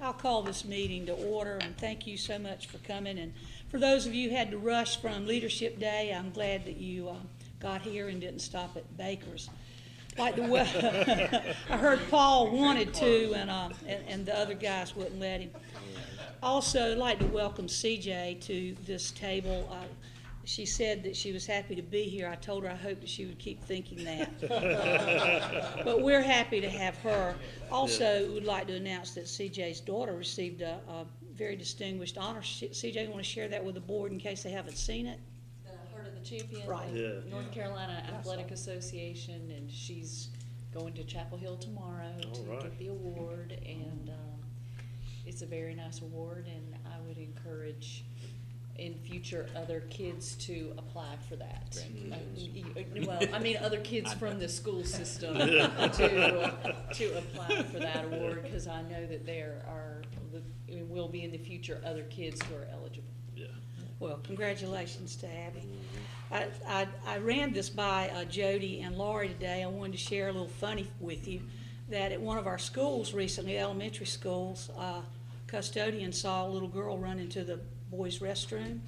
I'll call this meeting to order, and thank you so much for coming. And for those of you who had to rush from Leadership Day, I'm glad that you got here and didn't stop at Baker's. Like the I heard Paul wanted to, and the other guys wouldn't let him. Also, I'd like to welcome CJ to this table. She said that she was happy to be here. I told her I hoped that she would keep thinking that. But we're happy to have her. Also, would like to announce that CJ's daughter received a very distinguished honor. CJ, you want to share that with the board in case they haven't seen it? The Heart of the Champion, Right. North Carolina Athletic Association, and she's going to Chapel Hill tomorrow to get the award, and it's a very nice award, and I would encourage in future other kids to apply for that. Well, I mean other kids from the school system to apply for that award, because I know that will be in the future other kids who are eligible. Yeah. Well, congratulations to Abby. I ran this by Jody and Laurie today. I wanted to share a little funny with you that at one of our schools recently, elementary schools, custodian saw a little girl run into the boys' restroom,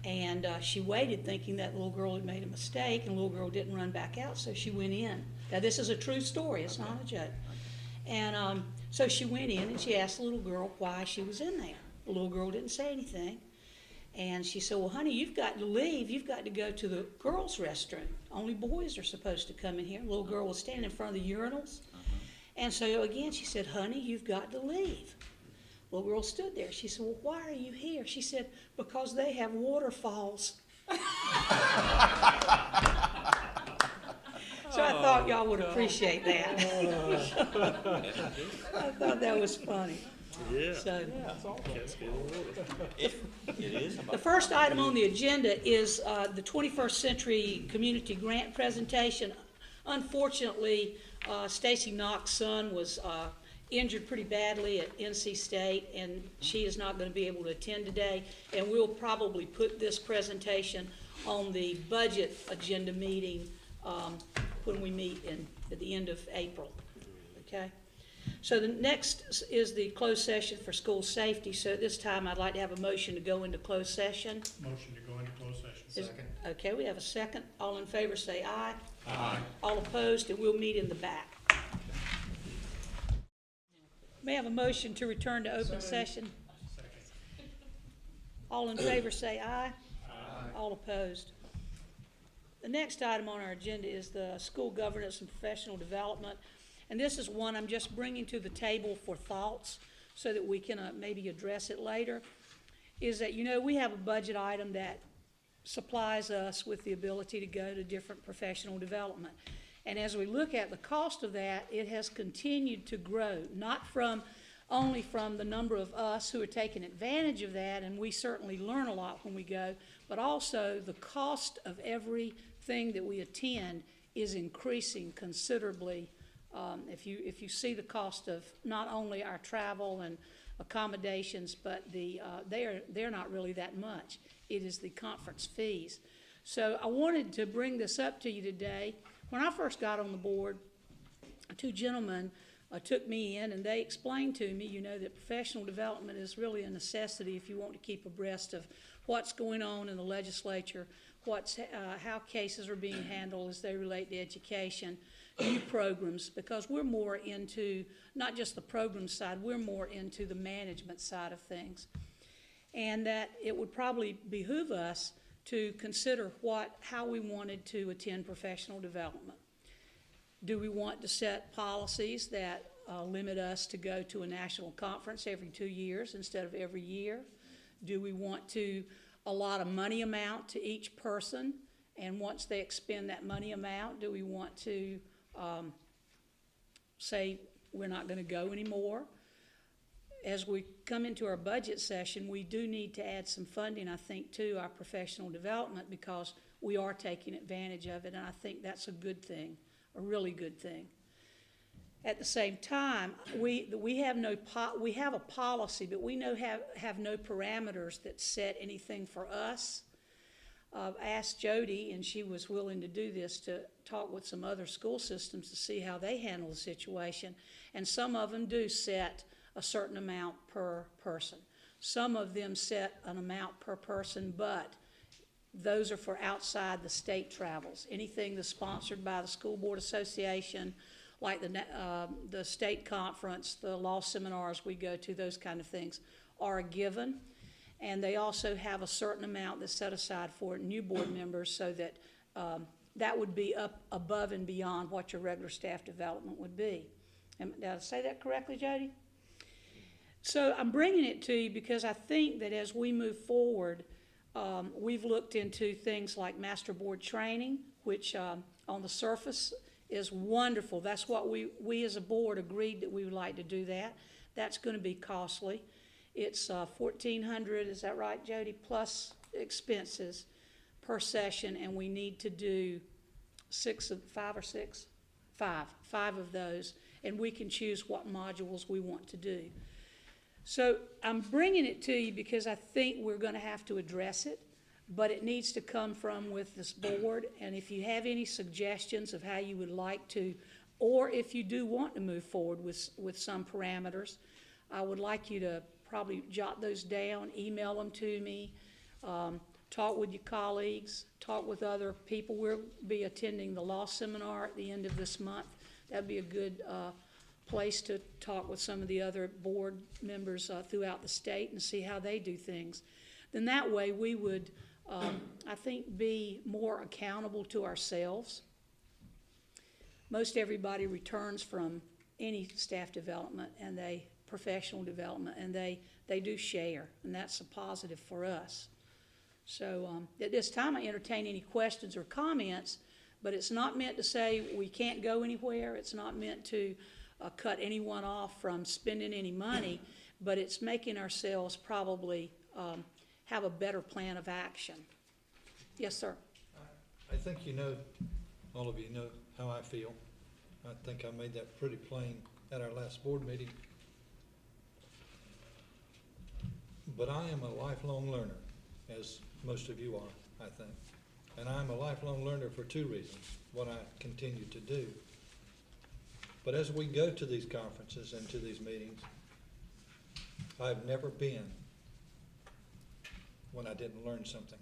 and she waited thinking that little girl had made a mistake, and the little girl didn't run back out, so she went in. Now, this is a true story. It's not a joke. And so she went in, and she asked the little girl why she was in there. The little girl didn't say anything. And she said, well, honey, you've got to leave. You've got to go to the girls' restroom. Only boys are supposed to come in here. The little girl was standing in front of the urinals. And so, again, she said, honey, you've got to leave. The little girl stood there. She said, well, why are you here? She said, because they have waterfalls. So I thought y'all would appreciate that. I thought that was funny. Yeah. So, Cascade of water. It is. the first item on the agenda is the 21st Century Community Grant presentation. Unfortunately, Stacy Knox's son was injured pretty badly at NC State, and she is not going to be able to attend today. And we'll probably put this presentation on the budget agenda meeting when we meet at the end of April. Okay? So the next is the closed session for school safety. So at this time, I'd like to have a motion to go into closed session. Motion to go into closed session. Second. Okay, we have a second. All in favor say aye. Aye. All opposed, and we'll meet in the back. May I have a motion to return to open session? Second. All in favor say aye. Aye. All opposed. The next item on our agenda is the school governance and professional development. And this is one I'm just bringing to the table for thoughts so that we can maybe address it later. Is that, we have a budget item that supplies us with the ability to go to different professional development. And as we look at the cost of that, it has continued to grow, not only from the number of us who are taking advantage of that, and we certainly learn a lot when we go, but also the cost of everything that we attend is increasing considerably. If you see the cost of not only our travel and accommodations, but they're not really that much. It is the conference fees. So I wanted to bring this up to you today. When I first got on the board, two gentlemen took me in, and they explained to me, that professional development is really a necessity if you want to keep abreast of what's going on in the legislature, how cases are being handled as they relate to education, new programs, because we're more into not just the program side, we're more into the management side of things. And that it would probably behoove us to consider how we wanted to attend professional development. Do we want to set policies that limit us to go to a national conference every 2 years instead of every year? Do we want to allot a money amount to each person, and once they expend that money amount, do we want to say we're not going to go anymore? As we come into our budget session, we do need to add some funding, I think, to our professional development, because we are taking advantage of it, and I think that's a good thing, a really good thing. At the same time, we have a policy, but we have no parameters that set anything for us. I asked Jody, and she was willing to do this, to talk with some other school systems to see how they handle the situation. And some of them do set a certain amount per person. Some of them set an amount per person, but those are for outside the state travels. Anything that's sponsored by the School Board Association, like the state conference, the law seminars we go to, those kind of things are a given. And they also have a certain amount that's set aside for new board members, so that that would be up above and beyond what your regular staff development would be. Did I say that correctly, Jody? So I'm bringing it to you because I think that as we move forward, we've looked into things like master board training, which on the surface is wonderful. That's what we as a board agreed that we would like to do that. That's going to be costly. It's $1,400, is that right, Jody, plus expenses per session, and we need to do five of those, and we can choose what modules we want to do. So I'm bringing it to you because I think we're going to have to address it, but it needs to come from with this board. And if you have any suggestions of how you would like to, or if you do want to move forward with some parameters, I would like you to probably jot those down, email them to me, talk with your colleagues, talk with other people. We'll be attending the law seminar at the end of this month. That'd be a good place to talk with some of the other board members throughout the state and see how they do things. Then that way we would, I think, be more accountable to ourselves. Most everybody returns from any staff development and professional development, and they do share, and that's a positive for us. So at this time I entertain any questions or comments, but it's not meant to say we can't go anywhere. It's not meant to cut anyone off from spending any money, but it's making ourselves probably have a better plan of action. Yes, sir. I think all of you know how I feel. I think I made that pretty plain at our last board meeting. But I am a lifelong learner, as most of you are, I think. And I'm a lifelong learner for two reasons, what I continue to do. But as we go to these conferences and to these meetings, I've never been when I didn't learn something.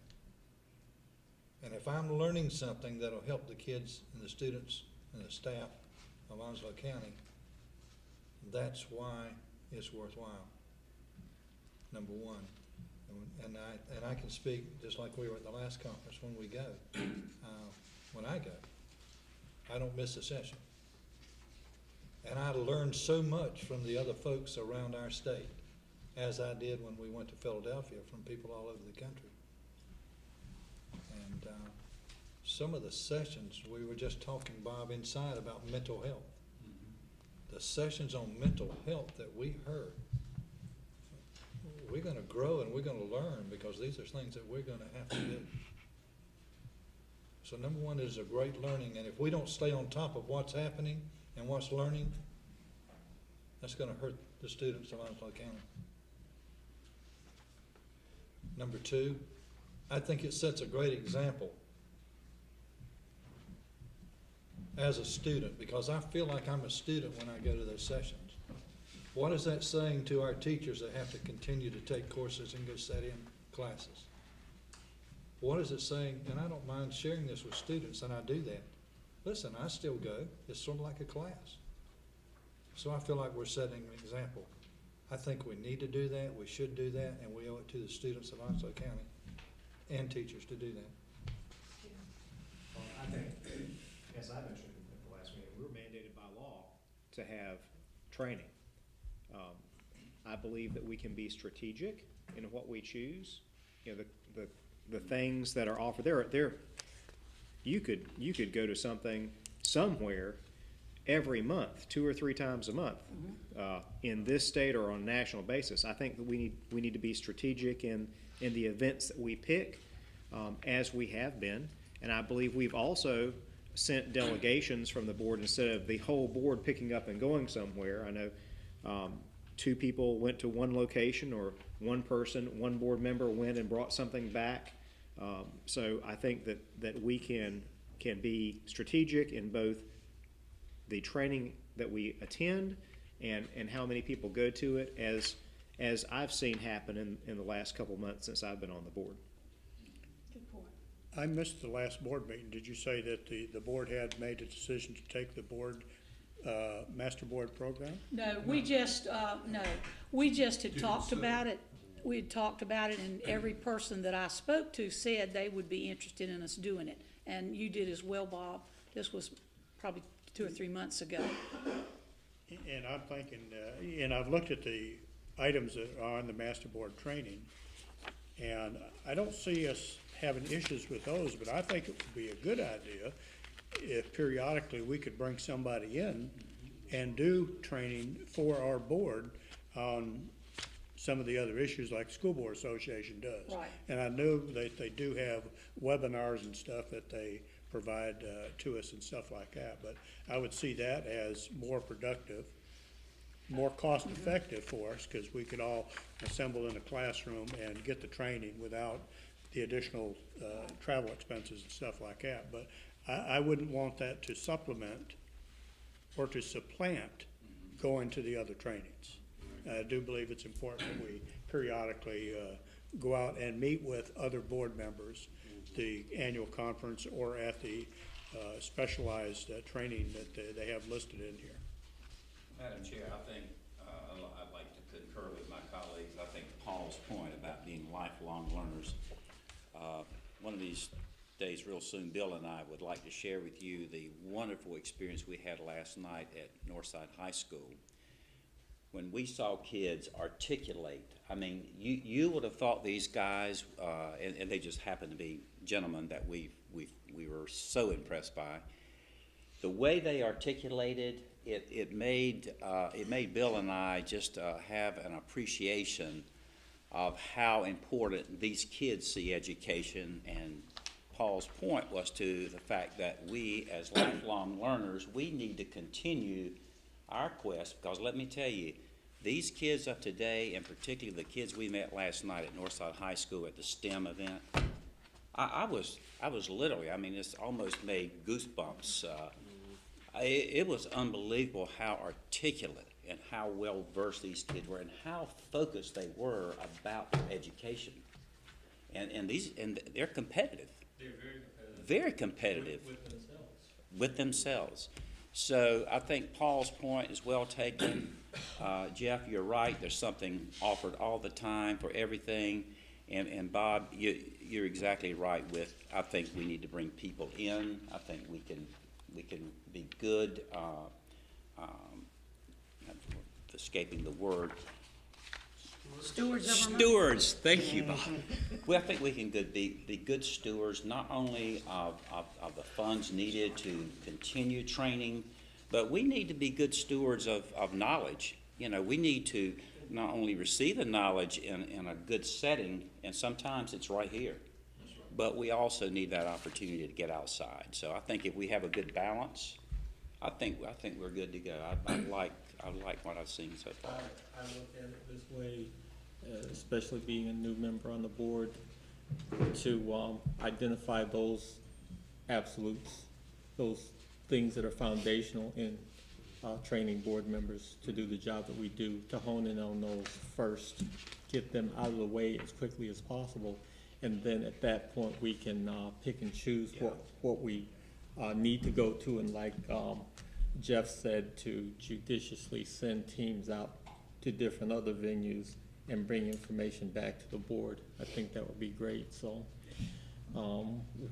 And if I'm learning something that'll help the kids and the students and the staff of Onslow County, that's why it's worthwhile, number one. And I can speak just like we were at the last conference when we go. When I go, I don't miss a session. And I learned so much from the other folks around our state, as I did when we went to Philadelphia, from people all over the country. And some of the sessions, we were just talking, Bob, inside about mental health. The sessions on mental health that we heard, we're going to grow and we're going to learn, because these are things that we're going to have to do. So number one is a great learning, and if we don't stay on top of what's happening and what's learning, that's going to hurt the students of Onslow County. Number two, I think it sets a great example as a student, because I feel like I'm a student when I go to those sessions. What is that saying to our teachers that have to continue to take courses and go set in classes? What is it saying? And I don't mind sharing this with students, and I do that. Listen, I still go. It's sort of like a class. So I feel like we're setting an example. I think we need to do that, we should do that, and we owe it to the students of Onslow County and teachers to do that. Well, I think, as I mentioned at the last meeting, we were mandated by law to have training. I believe that we can be strategic in what we choose. You know, the things that are offered you could go to something somewhere every month, 2 or 3 times a month, in this state or on a national basis. I think that we need to be strategic in the events that we pick, as we have been. And I believe we've also sent delegations from the board instead of the whole board picking up and going somewhere. I know 2 people went to one location, or one board member went and brought something back. So I think that we can be strategic in both the training that we attend and how many people go to it, as I've seen happen in the last couple months since I've been on the board. Good point. I missed the last board meeting. Did you say that the board had made a decision to take the board, master board program? No, we just had talked about it. We had talked about it, and every person that I spoke to said they would be interested in us doing it. And you did as well, Bob. This was probably 2 or 3 months ago. And I'm thinking, and I've looked at the items that are on the master board training, and I don't see us having issues with those, but I think it would be a good idea if periodically we could bring somebody in and do training for our board on some of the other issues like School Board Association does. Right. And I know that they do have webinars and stuff that they provide to us and stuff like that, but I would see that as more productive, more cost-effective for us, because we could all assemble in a classroom and get the training without the additional travel expenses and stuff like that. But I wouldn't want that to supplement or to supplant going to the other trainings. I do believe it's important that we periodically go out and meet with other board members, the annual conference or at the specialized training that they have listed in here. Madam Chair, I think I'd like to concur with my colleagues. I think Paul's point about being lifelong learners. One of these days real soon, Bill and I would like to share with you the wonderful experience we had last night at Northside High School. When we saw kids articulate, I mean, you would have thought these guys, and they just happened to be gentlemen that we were so impressed by. The way they articulated, it made Bill and I just have an appreciation of how important these kids see education. And Paul's point was to the fact that we, as lifelong learners, we need to continue our quest, because let me tell you, these kids of today, and particularly the kids we met last night at Northside High School at the STEM event, I was literally, I mean, it's almost made goosebumps. It was unbelievable how articulate and how well versed these kids were and how focused they were about their education. And they're competitive. They're very competitive. Very competitive. With themselves. So I think Paul's point is well taken. Jeff, you're right. There's something offered all the time for everything. And Bob, you're exactly right with, I think we need to bring people in. I think we can be good, escaping the word. Stewards of our money. Stewards, thank you, Bob. Well, I think we can be good stewards, not only of the funds needed to continue training, but we need to be good stewards of knowledge. You know, we need to not only receive the knowledge in a good setting, and sometimes it's right here, but we also need that opportunity to get outside. So I think if we have a good balance, I think we're good to go. I like what I've seen so far. I look at it this way, especially being a new member on the board, to identify those absolutes, those things that are foundational in training board members to do the job that we do, to hone in on those first, get them out of the way as quickly as possible, and then at that point we can pick and choose what we need to go to, and like Jeff said, to judiciously send teams out to different other venues and bring information back to the board. I think that would be great. So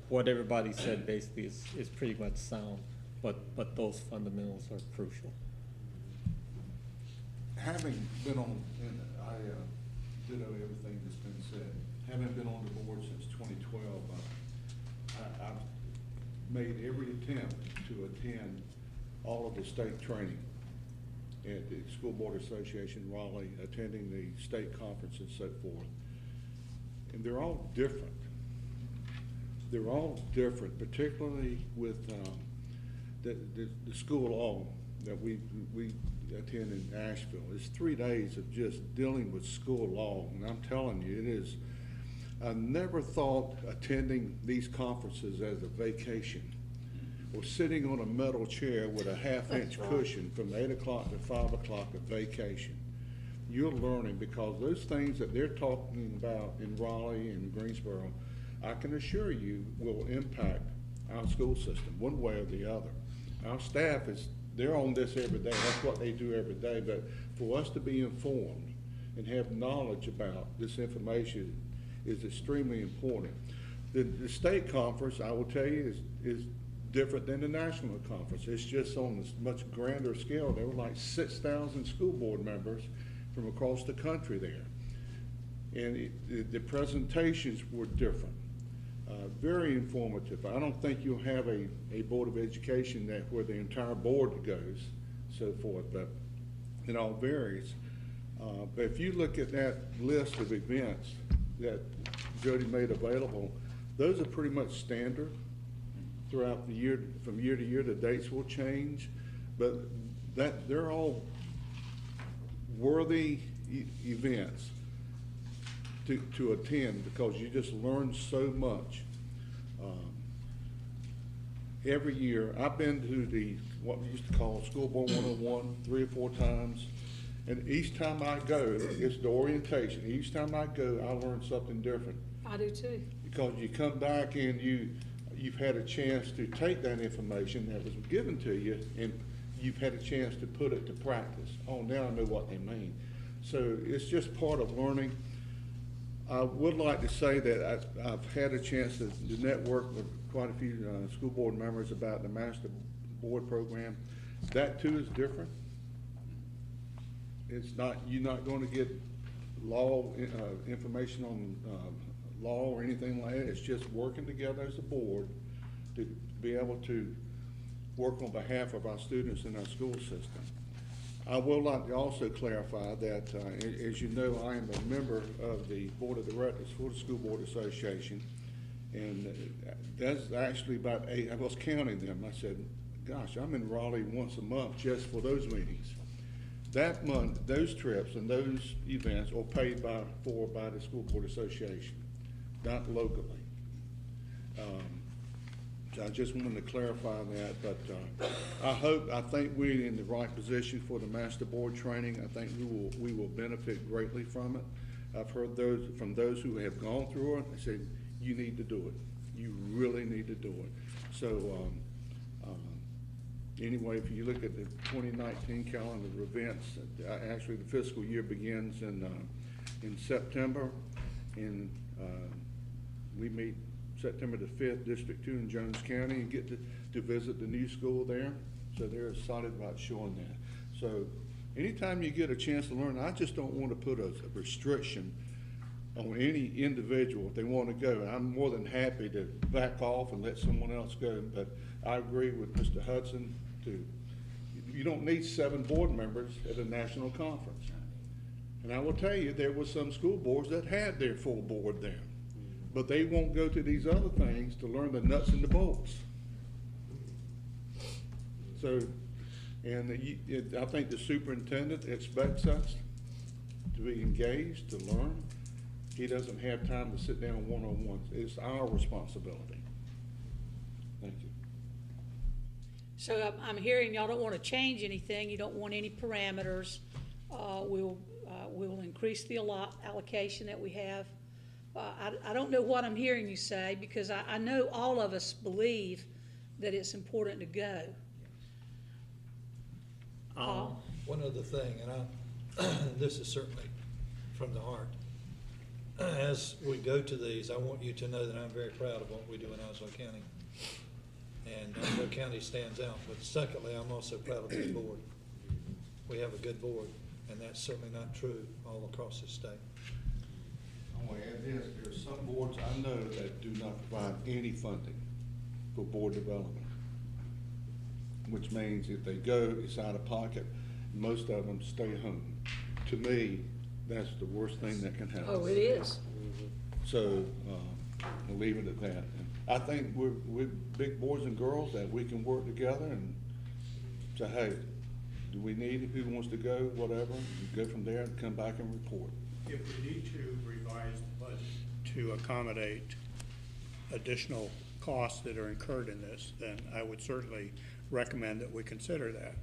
what everybody said basically is pretty much sound, but those fundamentals are crucial. Having been on, and I ditto everything that's been said, having been on the board since 2012, I've made every attempt to attend all of the state training at the School Board Association Raleigh, attending the state conference and so forth. And they're all different. They're all different, particularly with the school law that we attend in Asheville. It's 3 days of just dealing with school law, and I'm telling you, it is. I never thought attending these conferences as a vacation or sitting on a metal chair with a half-inch cushion from 8 o'clock to 5 o'clock of vacation. You're learning, because those things that they're talking about in Raleigh and Greensboro, I can assure you will impact our school system one way or the other. Our staff they're on this every day. That's what they do every day. But for us to be informed and have knowledge about this information is extremely important. The state conference, I will tell you, is different than the national conference. It's just on this much grander scale. There were like 6,000 school board members from across the country there. And the presentations were different. Very informative. I don't think you'll have a Board of Education where the entire board goes, so forth, but it all varies. But if you look at that list of events that Jody made available, those are pretty much standard throughout the year. From year to year, the dates will change, but they're all worthy events to attend, because you just learn so much. Every year, I've been to what we used to call School Board 101 3 or 4 times, and each time I go, it's the orientation. Each time I go, I learn something different. I do too. Because you come back and you've had a chance to take that information that was given to you, and you've had a chance to put it to practice. Oh, now I know what they mean. So it's just part of learning. I would like to say that I've had a chance to network with quite a few school board members about the Master Board program. That too is different. It's not, you're not going to get law information on law or anything like that. It's just working together as a board to be able to work on behalf of our students in our school system. I would like to also clarify that, as you know, I am a member of the Board of Directors for the School Board Association, and that's actually about 8, I was counting them. I said, gosh, I'm in Raleigh once a month just for those meetings. That month, those trips and those events are paid for by the School Board Association, not locally. So I just wanted to clarify that, but I think we're in the right position for the Master Board training. I think we will benefit greatly from it. I've heard from those who have gone through it. They said, you need to do it. You really need to do it. So anyway, if you look at the 2019 calendar of events, actually the fiscal year begins in September, and we meet September the 5th, District 2 in Jones County, and get to visit the new school there. So they're excited about showing that. So anytime you get a chance to learn, I just don't want to put a restriction on any individual if they want to go. I'm more than happy to back off and let someone else go, but I agree with Mr. Hudson too. You don't need 7 board members at a national conference. And I will tell you, there were some school boards that had their full board there, but they won't go to these other things to learn the nuts and the bolts. So, and I think the superintendent expects us to be engaged, to learn. He doesn't have time to sit down one-on-one. It's our responsibility. Thank you. So I'm hearing y'all don't want to change anything. You don't want any parameters. We'll increase the allocation that we have. I don't know what I'm hearing you say, because I know all of us believe that it's important to go. One other thing, and this is certainly from the heart. As we go to these, I want you to know that I'm very proud of what we do in Onslow County. And Onslow County stands out. But secondly, I'm also proud of this board. We have a good board, and that's certainly not true all across the state. I want to add this, there are some boards I know that do not provide any funding for board development, which means if they go, it's out of pocket. Most of them stay home. To me, that's the worst thing that can happen. Oh, it is. So we'll leave it at that. And I think we're big boys and girls that we can work together and say, hey, do we need it? Who wants to go? Whatever. And go from there and come back and report. If we need to revise the budget to accommodate additional costs that are incurred in this, then I would certainly recommend that we consider that.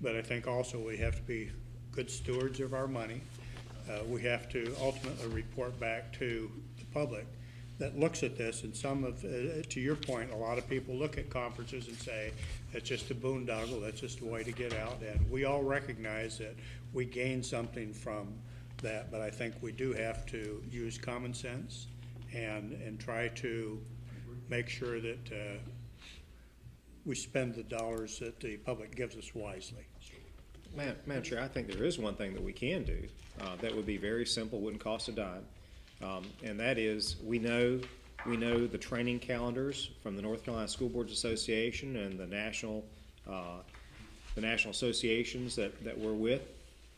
But I think also we have to be good stewards of our money. We have to ultimately report back to the public that looks at this, and some of, to your point, a lot of people look at conferences and say, that's just a boondoggle, that's just a way to get out, and we all recognize that we gain something from that, but I think we do have to use common sense and try to make sure that we spend the dollars that the public gives us wisely. Madam Chair, I think there is one thing that we can do that would be very simple, wouldn't cost a dime, and that is we know the training calendars from the North Carolina School Boards Association and the national associations that we're with.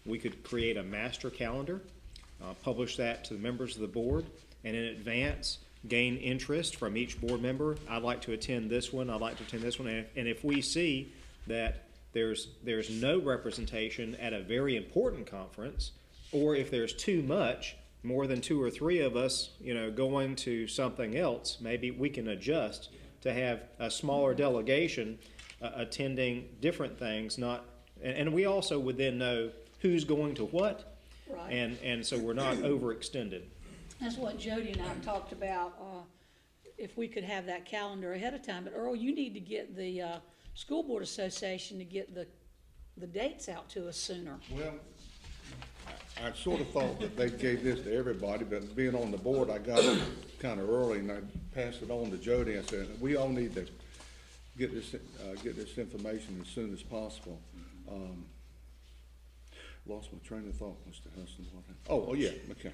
We could create a master calendar, publish that to the members of the board, and in advance gain interest from each board member. I'd like to attend this one, I'd like to attend this one, and if we see that there's no representation at a very important conference, or if there's too much, more than 2 or 3 of us, going to something else, maybe we can adjust to have a smaller delegation attending different things, and we also would then know who's going to what, Right. and so we're not overextended. That's what Jody and I talked about, if we could have that calendar ahead of time. But Earl, you need to get the School Board Association to get the dates out to us sooner. Well, I sort of thought that they gave this to everybody, but being on the board, I got it kind of early, and I passed it on to Jody and said, we all need to get this information as soon as possible. Lost my train of thought, Mr. Hudson. Oh, yeah, okay.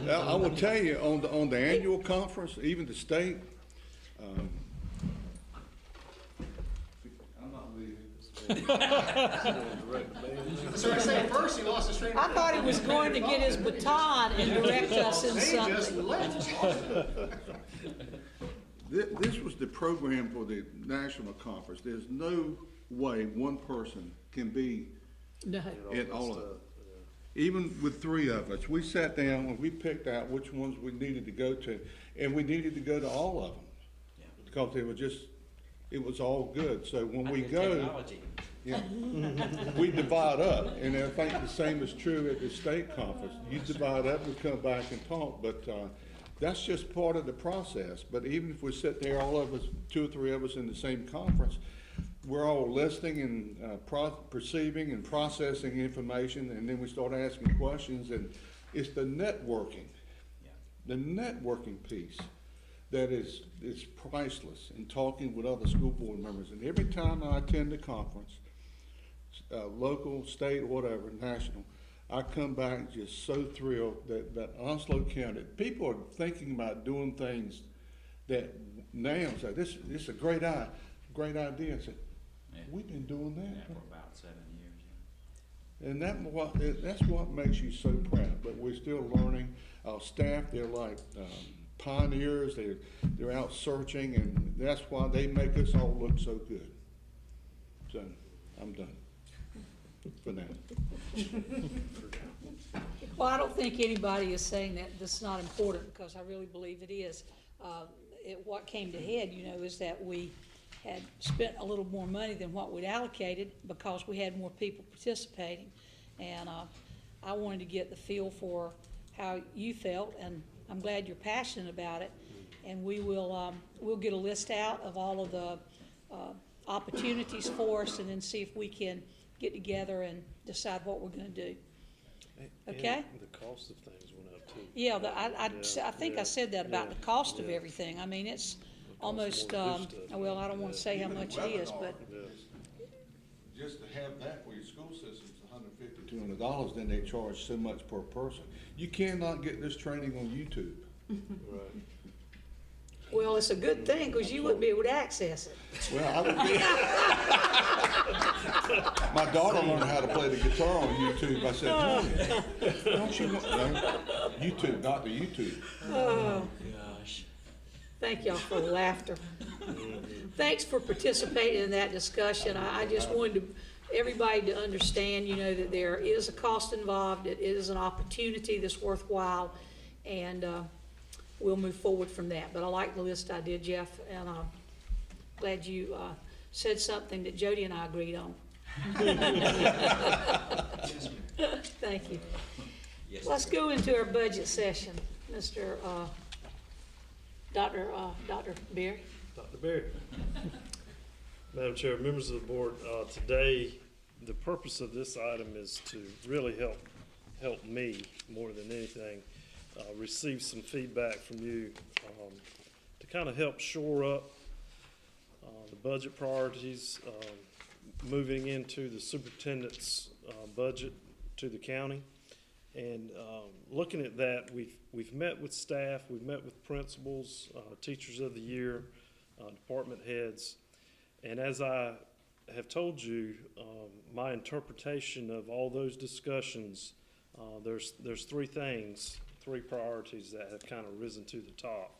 Now, I will tell you, on the annual conference, even the state, I'm not leaving. So I say first he lost his train of I thought he was going to get his baton and direct us in He just something. left. This was the program for the national conference. There's no way one person can be No. in all of it. Even with 3 of us, we sat down and we picked out which ones we needed to go to, and we needed to go to all of them. Because it was all good. So when we go, yeah, we divide up, and I think the same is true at the state conference. You divide up, we come back and talk, but that's just part of the process. But even if we sit there, all of us, 2 or 3 of us in the same conference, we're all listening and perceiving and processing information, and then we start asking questions, and it's the networking, the networking piece that is priceless in talking with other school board members. And every time I attend a conference, local, state, whatever, national, I come back just so thrilled that Onslow County, people are thinking about doing things that now say, this is a great idea. I said, we've been doing that. For about 7 years, And that's what makes you so proud. But we're still learning. Our staff, they're like pioneers. They're out searching, and that's why they make us all look so good. So I'm done for now. Well, I don't think anybody is saying that this is not important, because I really believe it is. What came to head, is that we had spent a little more money than what we'd allocated because we had more people participating. And I wanted to get the feel for how you felt, and I'm glad you're passionate about it. And we'll get a list out of all of the opportunities for us, and then see if we can get together and decide what we're gonna do. Okay? And the cost of things went up too. Yeah, I think I said that about the cost of everything. I mean, it's almost, well, I don't wanna say how much it is, but, Just to have that for your school system is $150, $200, then they charge so much per person. You cannot get this training on YouTube. Right. well, it's a good thing, because you wouldn't be able to access it. Well, I would be. My daughter learned how to play the guitar on YouTube. I said, Mommy, don't you know? No, YouTube, not the YouTube. Oh, gosh. Thank y'all for the laughter. Thanks for participating in that discussion. I just wanted everybody to understand, that there is a cost involved. It is an opportunity that's worthwhile. And we'll move forward from that. But I like the list I did, Jeff, and I'm glad you said something that Jody and I agreed on. Thank you. Let's go into our budget session, Mr. Dr. Berry. Dr. Berry. Madam Chair, members of the board, today, the purpose of this item is to really help me more than anything, receive some feedback from you, to kind of help shore up the budget priorities, moving into the superintendent's budget to the county. And looking at that, we've met with staff, we've met with principals, teachers of the year, department heads, and as I have told you, my interpretation of all those discussions, there's three priorities that have kind of risen to the top.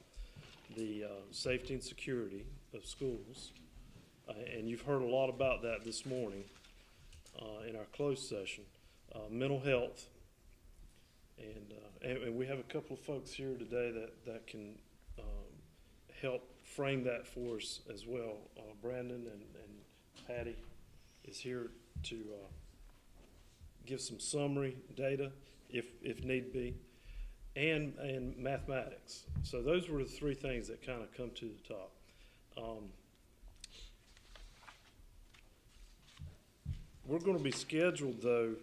The safety and security of schools, and you've heard a lot about that this morning in our closed session. Mental health, and we have a couple of folks here today that can help frame that for us as well. Brandon and Patty is here to give some summary data if need be, and mathematics. So those were the three things that kind of come to the top. We're going to be scheduled, though,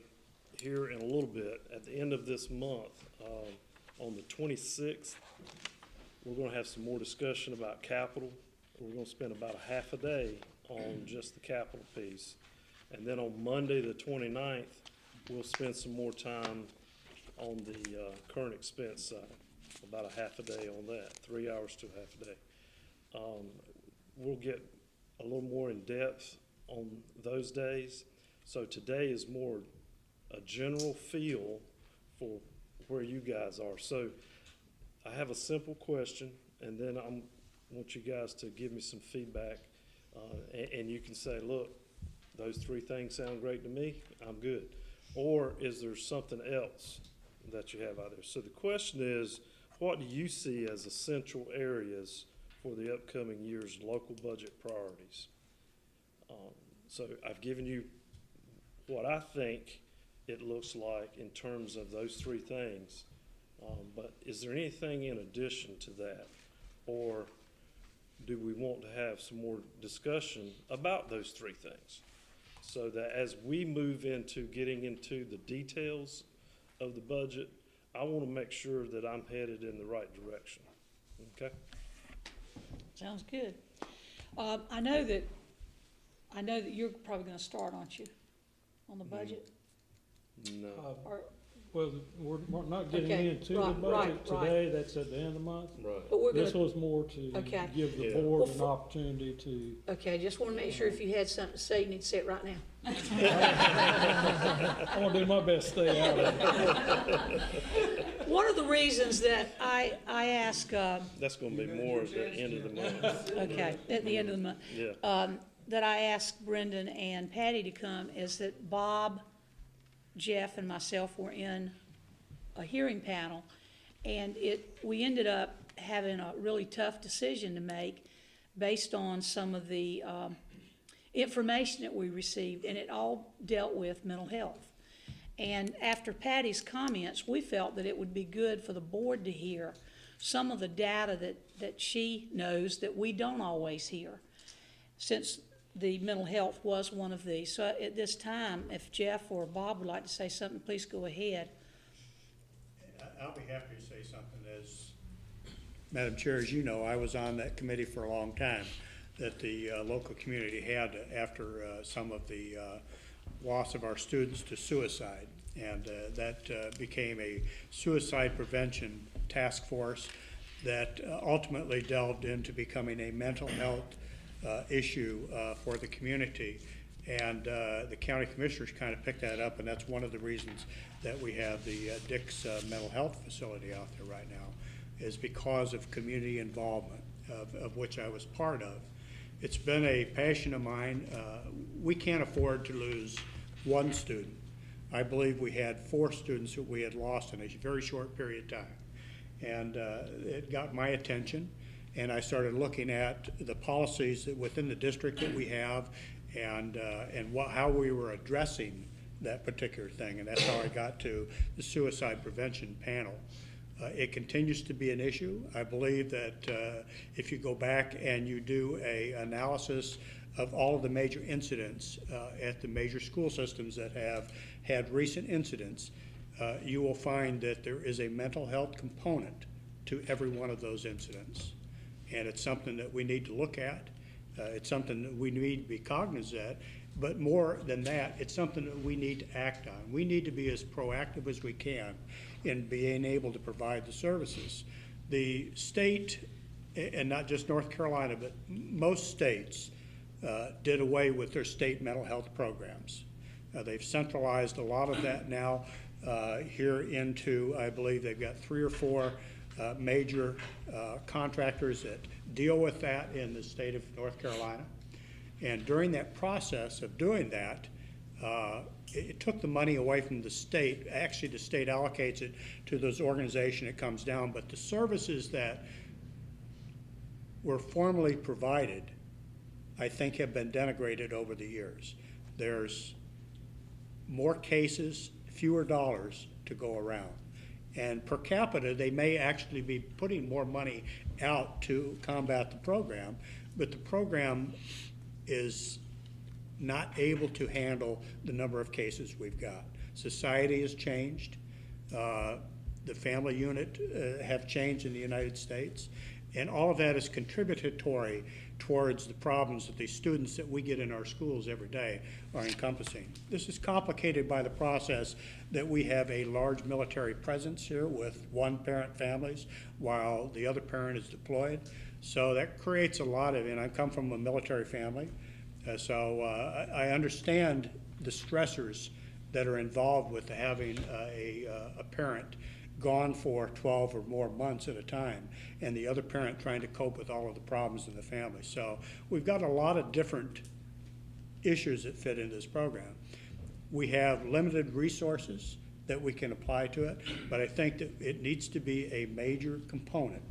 here in a little bit, at the end of this month, on the 26th, we're going to have some more discussion about capital. We're going to spend about a half a day on just the capital piece. And then on Monday, the 29th, we'll spend some more time on the current expense side, about a half a day on that, 3 hours to a half a day. We'll get a little more in depth on those days. So today is more a general feel for where you guys are. So I have a simple question, and then I want you guys to give me some feedback, and you can say, look, those three things sound great to me, I'm good. Or is there something else that you have out there? So the question is, what do you see as essential areas for the upcoming year's local budget priorities? So I've given you what I think it looks like in terms of those three things. But is there anything in addition to that? Or do we want to have some more discussion about those three things? So that as we move into getting into the details of the budget, I want to make sure that I'm headed in the right direction. Okay? Sounds good. I know that you're probably going to start, aren't you, on the budget? No. Or, Well, we're not getting Okay, into the right, budget right. today, that's at the end of the month. Right. but we're This going was more to Okay. give the Yeah. board Well, an opportunity to, to, okay, just want to make sure if you had something to say, you need to say it right now. I want to do my best to stay out of it. One of the reasons that I ask, That's going to be more at the end of the month. okay, at the end of the month, Yeah. that I asked Brendan and Patty to come is that Bob, Jeff, and myself were in a hearing panel, and we ended up having a really tough decision to make based on some of the information that we received, and it all dealt with mental health. And after Patty's comments, we felt that it would be good for the board to hear some of the data that she knows that we don't always hear, since the mental health was one of these. So at this time, if Jeff or Bob would like to say something, please go ahead. I'll be happy to say something. As Madam Chair, as you know, I was on that committee for a long time that the local community had after some of the loss of our students to suicide. And that became a suicide prevention task force that ultimately delved into becoming a mental health issue for the community. And the county commissioners kind of picked that up, and that's one of the reasons that we have the Dick's mental health facility out there right now, is because of community involvement, of which I was part of. It's been a passion of mine. We can't afford to lose one student. I believe we had 4 students that we had lost in a very short period of time. And it got my attention, and I started looking at the policies that within the district that we have, and how we were addressing that particular thing, and that's how I got to the suicide prevention panel. It continues to be an issue. I believe that if you go back and you do a analysis of all of the major incidents at the major school systems that have had recent incidents, you will find that there is a mental health component to every one of those incidents. And it's something that we need to look at. It's something that we need to be cognizant, but more than that, it's something that we need to act on. We need to be as proactive as we can in being able to provide the services. The state, and not just North Carolina, but most states did away with their state mental health programs. They've centralized a lot of that now here into, I believe they've got 3 or 4 major contractors that deal with that in the state of North Carolina. And during that process of doing that, it took the money away from the state. Actually, the state allocates it to those organizations, it comes down, but the services that were formerly provided, I think, have been denigrated over the years. There's more cases, fewer dollars to go around. And per capita, they may actually be putting more money out to combat the program, but the program is not able to handle the number of cases we've got. Society has changed. The family unit have changed in the United States. And all of that is contributory towards the problems that the students that we get in our schools every day are encompassing. This is complicated by the process that we have a large military presence here with one-parent families while the other parent is deployed. So that creates a lot of, and I come from a military family, so I understand the stressors that are involved with having a parent gone for 12 or more months at a time, and the other parent trying to cope with all of the problems in the family. So we've got a lot of different issues that fit into this program. We have limited resources that we can apply to it, but I think that it needs to be a major component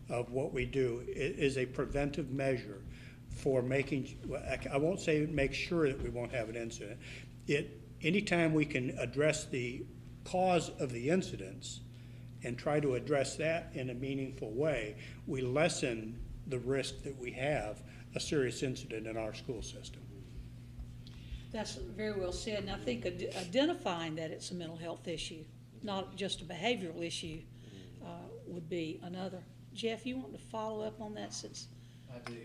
of what we do. It is a preventive measure for making, I won't say make sure that we won't have an incident. Anytime we can address the cause of the incidents and try to address that in a meaningful way, we lessen the risk that we have a serious incident in our school system. That's very well said, and I think identifying that it's a mental health issue, not just a behavioral issue, would be another. Jeff, you want to follow up on that since? I do.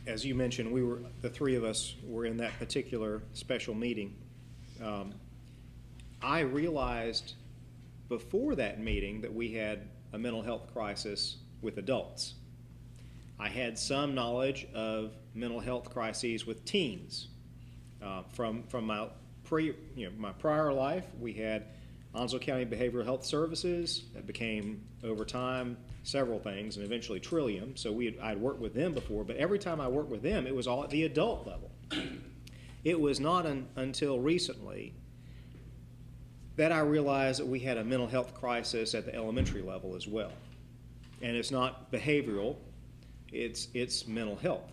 As you mentioned, the 3 of us were in that particular special meeting. I realized before that meeting that we had a mental health crisis with adults. I had some knowledge of mental health crises with teens. From my my prior life, we had Onslow County Behavioral Health Services that became over time several things and eventually Trillium. So I'd worked with them before, but every time I worked with them, it was all at the adult level. It was not until recently that I realized that we had a mental health crisis at the elementary level as well. And it's not behavioral, it's mental health.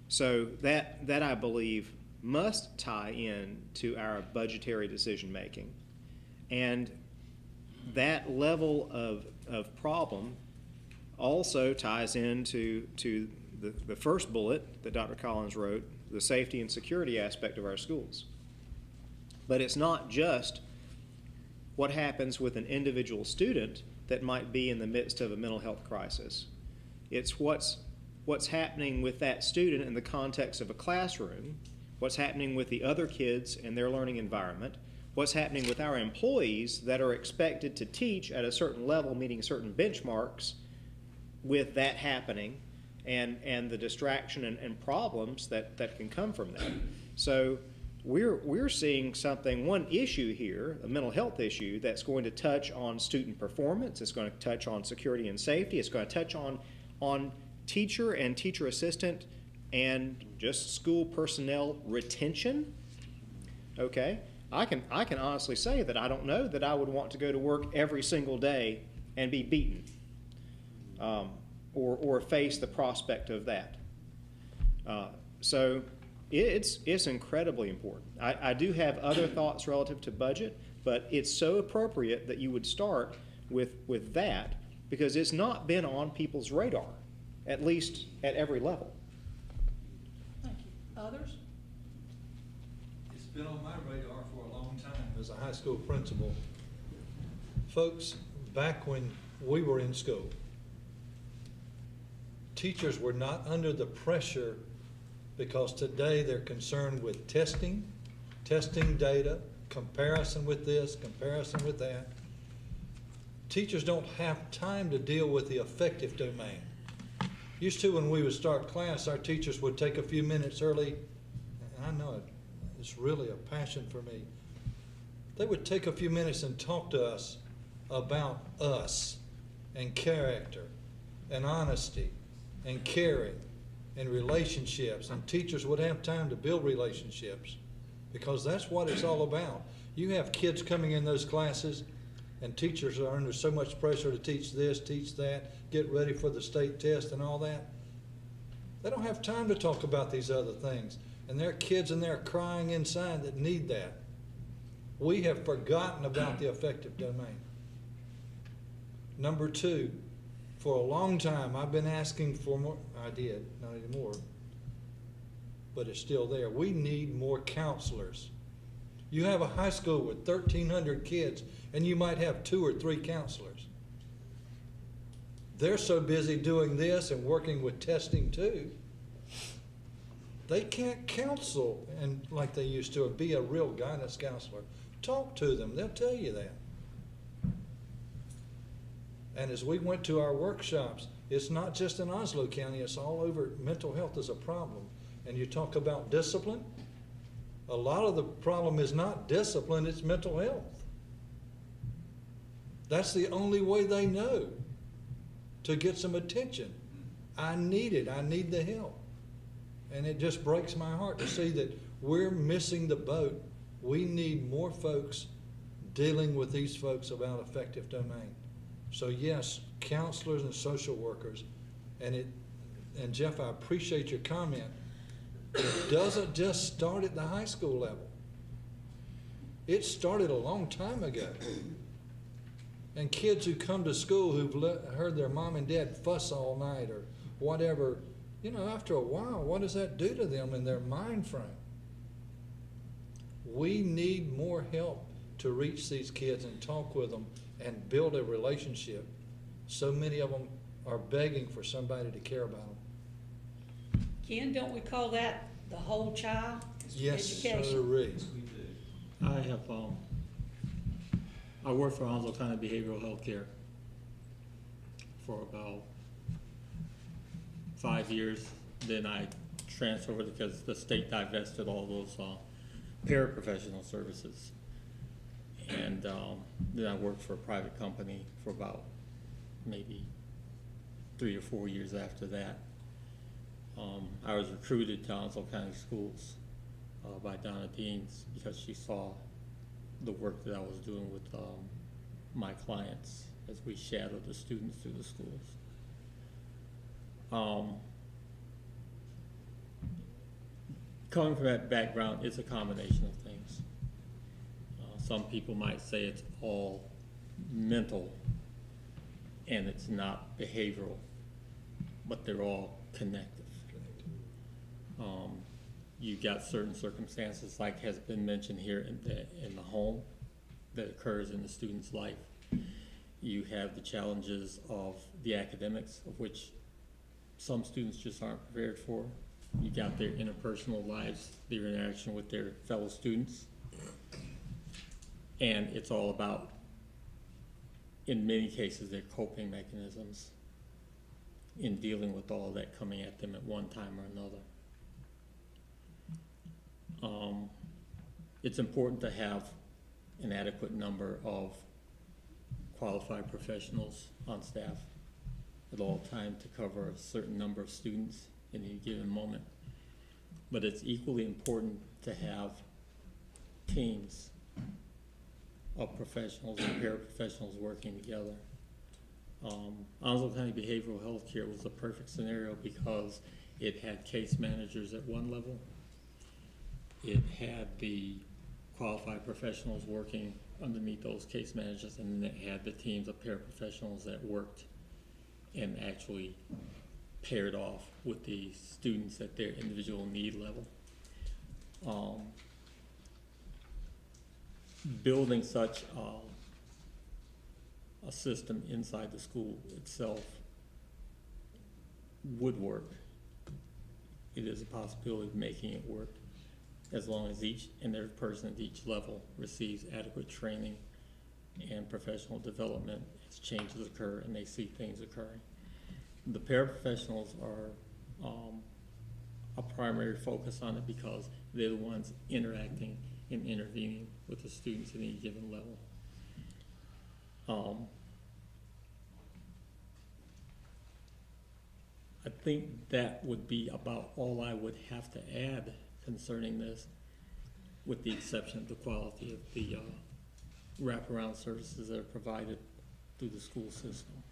So that I believe must tie in to our budgetary decision making. And that level of problem also ties into the first bullet that Dr. Collins wrote, the safety and security aspect of our schools. But it's not just what happens with an individual student that might be in the midst of a mental health crisis. It's what's happening with that student in the context of a classroom, what's happening with the other kids in their learning environment, what's happening with our employees that are expected to teach at a certain level, meeting certain benchmarks with that happening, and the distraction and problems that can come from that. So we're seeing one issue here, a mental health issue, that's going to touch on student performance, it's going to touch on security and safety, it's going to touch on teacher and teacher assistant and just school personnel retention, okay? I can honestly say that I don't know that I would want to go to work every single day and be beaten, or face the prospect of that. So it's incredibly important. I do have other thoughts relative to budget, but it's so appropriate that you would start with that, because it's not been on people's radar, at least at every level. Thank you. Others? It's been on my radar for a long time as a high school principal. Folks, back when we were in school, teachers were not under the pressure, because today they're concerned with testing data, comparison with this, comparison with that. Teachers don't have time to deal with the affective domain. Used to, when we would start class, our teachers would take a few minutes early, and I know it's really a passion for me. They would take a few minutes and talk to us about us and character and honesty and caring and relationships, and teachers would have time to build relationships, because that's what it's all about. You have kids coming in those classes, and teachers are under so much pressure to teach this, teach that, get ready for the state test and all that. They don't have time to talk about these other things, and there are kids in there crying inside that need that. We have forgotten about the affective domain. Number two, for a long time, I've been asking for more. I did, not anymore, but it's still there. We need more counselors. You have a high school with 1,300 kids, and you might have 2 or 3 counselors. They're so busy doing this and working with testing too, they can't counsel and like they used to, be a real guidance counselor. Talk to them, they'll tell you that. And as we went to our workshops, it's not just in Onslow County, it's all over. Mental health is a problem. And you talk about discipline, a lot of the problem is not discipline, it's mental health. That's the only way they know to get some attention. I need it, I need the help. And it just breaks my heart to see that we're missing the boat. We need more folks dealing with these folks about affective domain. So yes, counselors and social workers, and Jeff, I appreciate your comment. It doesn't just start at the high school level. It started a long time ago. And kids who come to school who've heard their mom and dad fuss all night or whatever, you know, after a while, what does that do to them in their mind frame? We need more help to reach these kids and talk with them and build a relationship. So many of them are begging for somebody to care about them. Ken, don't we call that the whole child? Yes, Education. sirree. I have, I worked for Onslow County Behavioral Health Care for about 5 years. Then I transferred because the state divested all those paraprofessional services. And then I worked for a private company for about maybe 3 or 4 years after that. I was recruited to Onslow County Schools by Donna Deans because she saw the work that I was doing with my clients as we shadowed the students through the schools. Coming from that background, it's a combination of things. Some people might say it's all mental and it's not behavioral, but they're all connected. You got certain circumstances, like has been mentioned here, in the home that occurs in the student's life. You have the challenges of the academics, of which some students just aren't prepared for. You got their interpersonal lives, their interaction with their fellow students. And it's all about, in many cases, their coping mechanisms in dealing with all that coming at them at one time or another. It's important to have an adequate number of qualified professionals on staff at all times to cover a certain number of students in any given moment. But it's equally important to have teams of professionals and paraprofessionals working together. Onslow County Behavioral Health Care was the perfect scenario because it had case managers at one level. It had the qualified professionals working underneath those case managers, and then it had the teams of paraprofessionals that worked and actually paired off with the students at their individual need level. Building such a system inside the school itself would work. It is a possibility of making it work as long as each and every person at each level receives adequate training and professional development as changes occur and they see things occurring. The paraprofessionals are a primary focus on it because they're the ones interacting and intervening with the students at any given level. I think that would be about all I would have to add concerning this, with the exception of the quality of the wraparound services that are provided through the school system.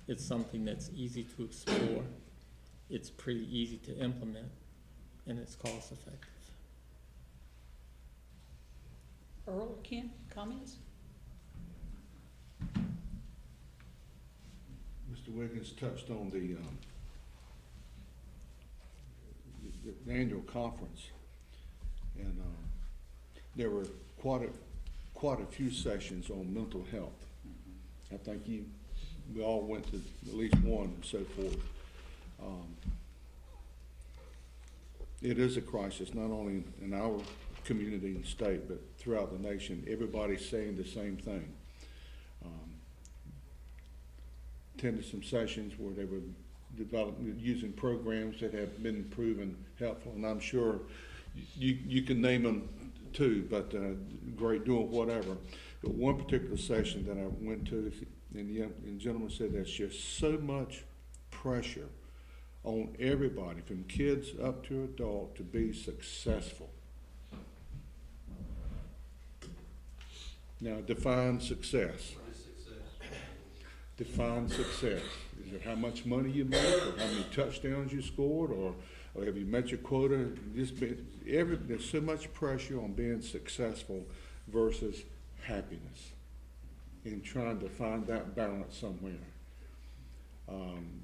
It's something that's easy to explore, it's pretty easy to implement, and it's cost effective. Earl, Ken, comments? Mr. Wiggins touched on the annual conference, and there were quite a few sessions on mental health. I think we all went to at least one and so forth. It is a crisis, not only in our community and state, but throughout the nation. Everybody's saying the same thing. Attended some sessions where they were using programs that have been proven helpful, and I'm sure you can name them too, but great, doing whatever. But one particular session that I went to, and the gentleman said there's just so much pressure on everybody, from kids up to adult, to be successful. Now, define success. Define success. Is it how much money you make, or how many touchdowns you scored, or have you met your quota? There's so much pressure on being successful versus happiness, and trying to find that balance somewhere.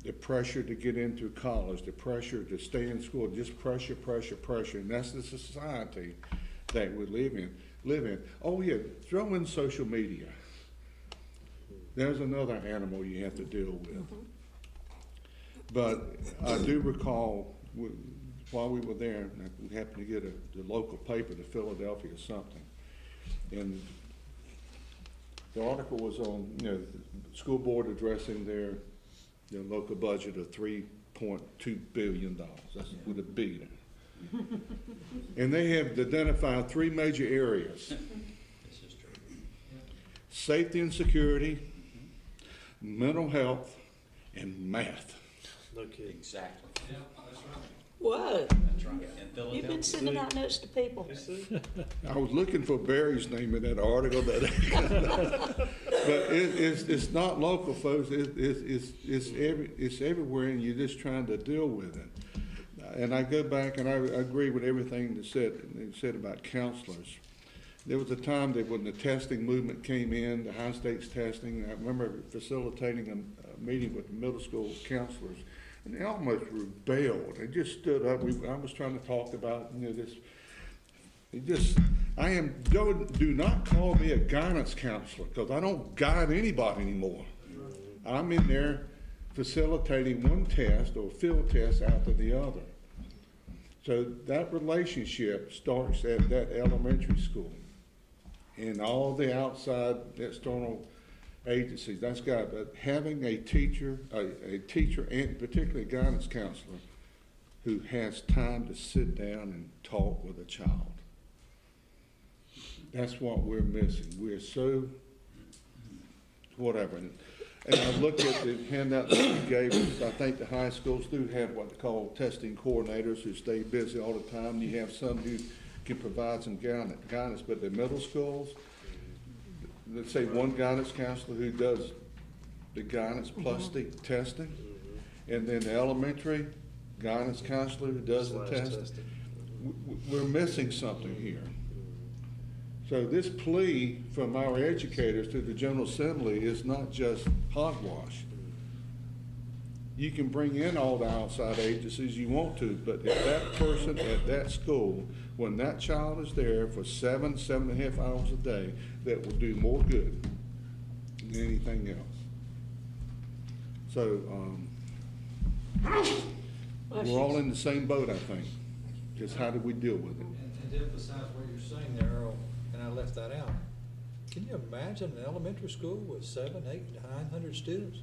The pressure to get into college, the pressure to stay in school, just pressure, and that's the society that we live in. Oh yeah, throw in social media. There's another animal you have to deal with. But I do recall while we were there, we happened to get the local paper, the Philadelphia or something, and the article was on, the school board addressing their local budget of $3.2 billion. That's with a B there. And they have identified three major areas: safety and security, mental health, and math. No kidding. Exactly. Yeah, that's right. Whoa, That's right. In you've Philadelphia. been sending out notes to people. I was looking for Barry's name in that article, but it's not local, folks. It's everywhere, and you're just trying to deal with it. And I go back, and I agree with everything they said about counselors. There was a time that when the testing movement came in, the high stakes testing, I remember facilitating a meeting with the middle school counselors, and they almost rebelled. They just stood up. I was trying to talk about, this. Do not call me a guidance counselor, because I don't guide anybody anymore. I'm in there facilitating one test or field test after the other. So that relationship starts at that elementary school, and all the outside external agencies. That's got, but having a teacher and particularly a guidance counselor who has time to sit down and talk with a child. That's what we're missing. We're so whatever. And I looked at the handout that you gave us. I think the high schools do have what they call testing coordinators who stay busy all the time. You have some who can provide some guidance, but the middle schools, let's say one guidance counselor who does the guidance plus the testing, and then the elementary guidance counselor who does the Slash testing. testing. We're missing something here. So this plea from our educators to the General Assembly is not just hogwash. You can bring in all the outside agencies you want to, but if that person at that school, when that child is there for 7.5 hours a day, that will do more good than anything else. So, we're all in the same boat, I think. Just how do we deal with it? And to emphasize what you're saying there, Earl, and I left that out, can you imagine an elementary school with 700, 800, 900 students?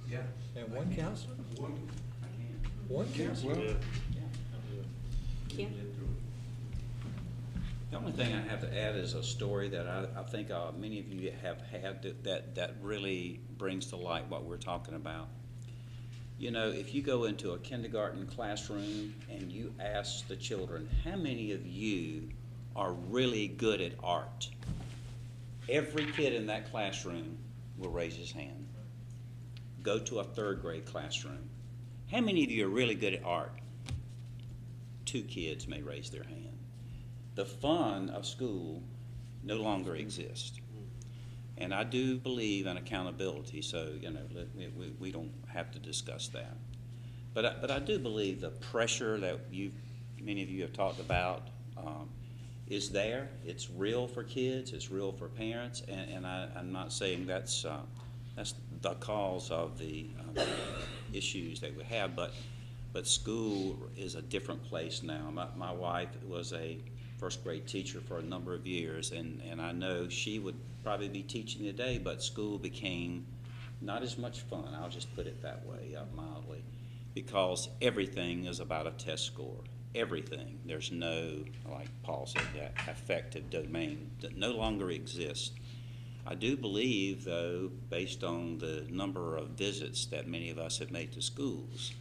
Yeah. And one counselor? One, One counselor? Yeah. The only thing I have to add is a story that I think many of you have had that really brings to light what we're talking about. You know, if you go into a kindergarten classroom and you ask the children, how many of you are really good at art? Every kid in that classroom will raise his hand. Go to a third grade classroom. How many of you are really good at art? 2 kids may raise their hand. The fun of school no longer exists. And I do believe in accountability, so, you know, we don't have to discuss that. But I do believe the pressure that many of you have talked about is there. It's real for kids, it's real for parents, and I'm not saying that's the cause of the issues that we have, but school is a different place now. My wife was a first grade teacher for a number of years, and I know she would probably be teaching today, but school became not as much fun. I'll just put it that way, mildly, because everything is about a test score. Everything. There's no, like Paul said, that affective domain that no longer exists. I do believe, though, based on the number of visits that many of us have made to schools,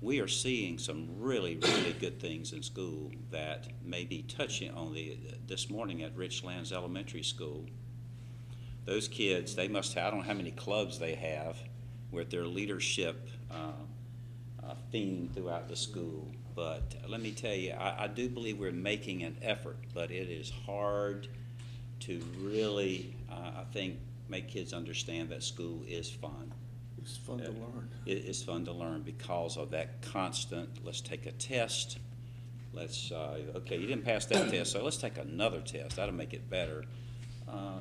we are seeing some really, really good things in school that may be touching on this morning at Richlands Elementary School. Those kids, they must have, I don't know how many clubs they have with their leadership theme throughout the school. But let me tell you, I do believe we're making an effort, but it is hard to really, I think, make kids understand that school is fun. It's fun to learn. It's fun to learn because of that constant, let's take a test, let's, okay, you didn't pass that test, so let's take another test, that'll make it better.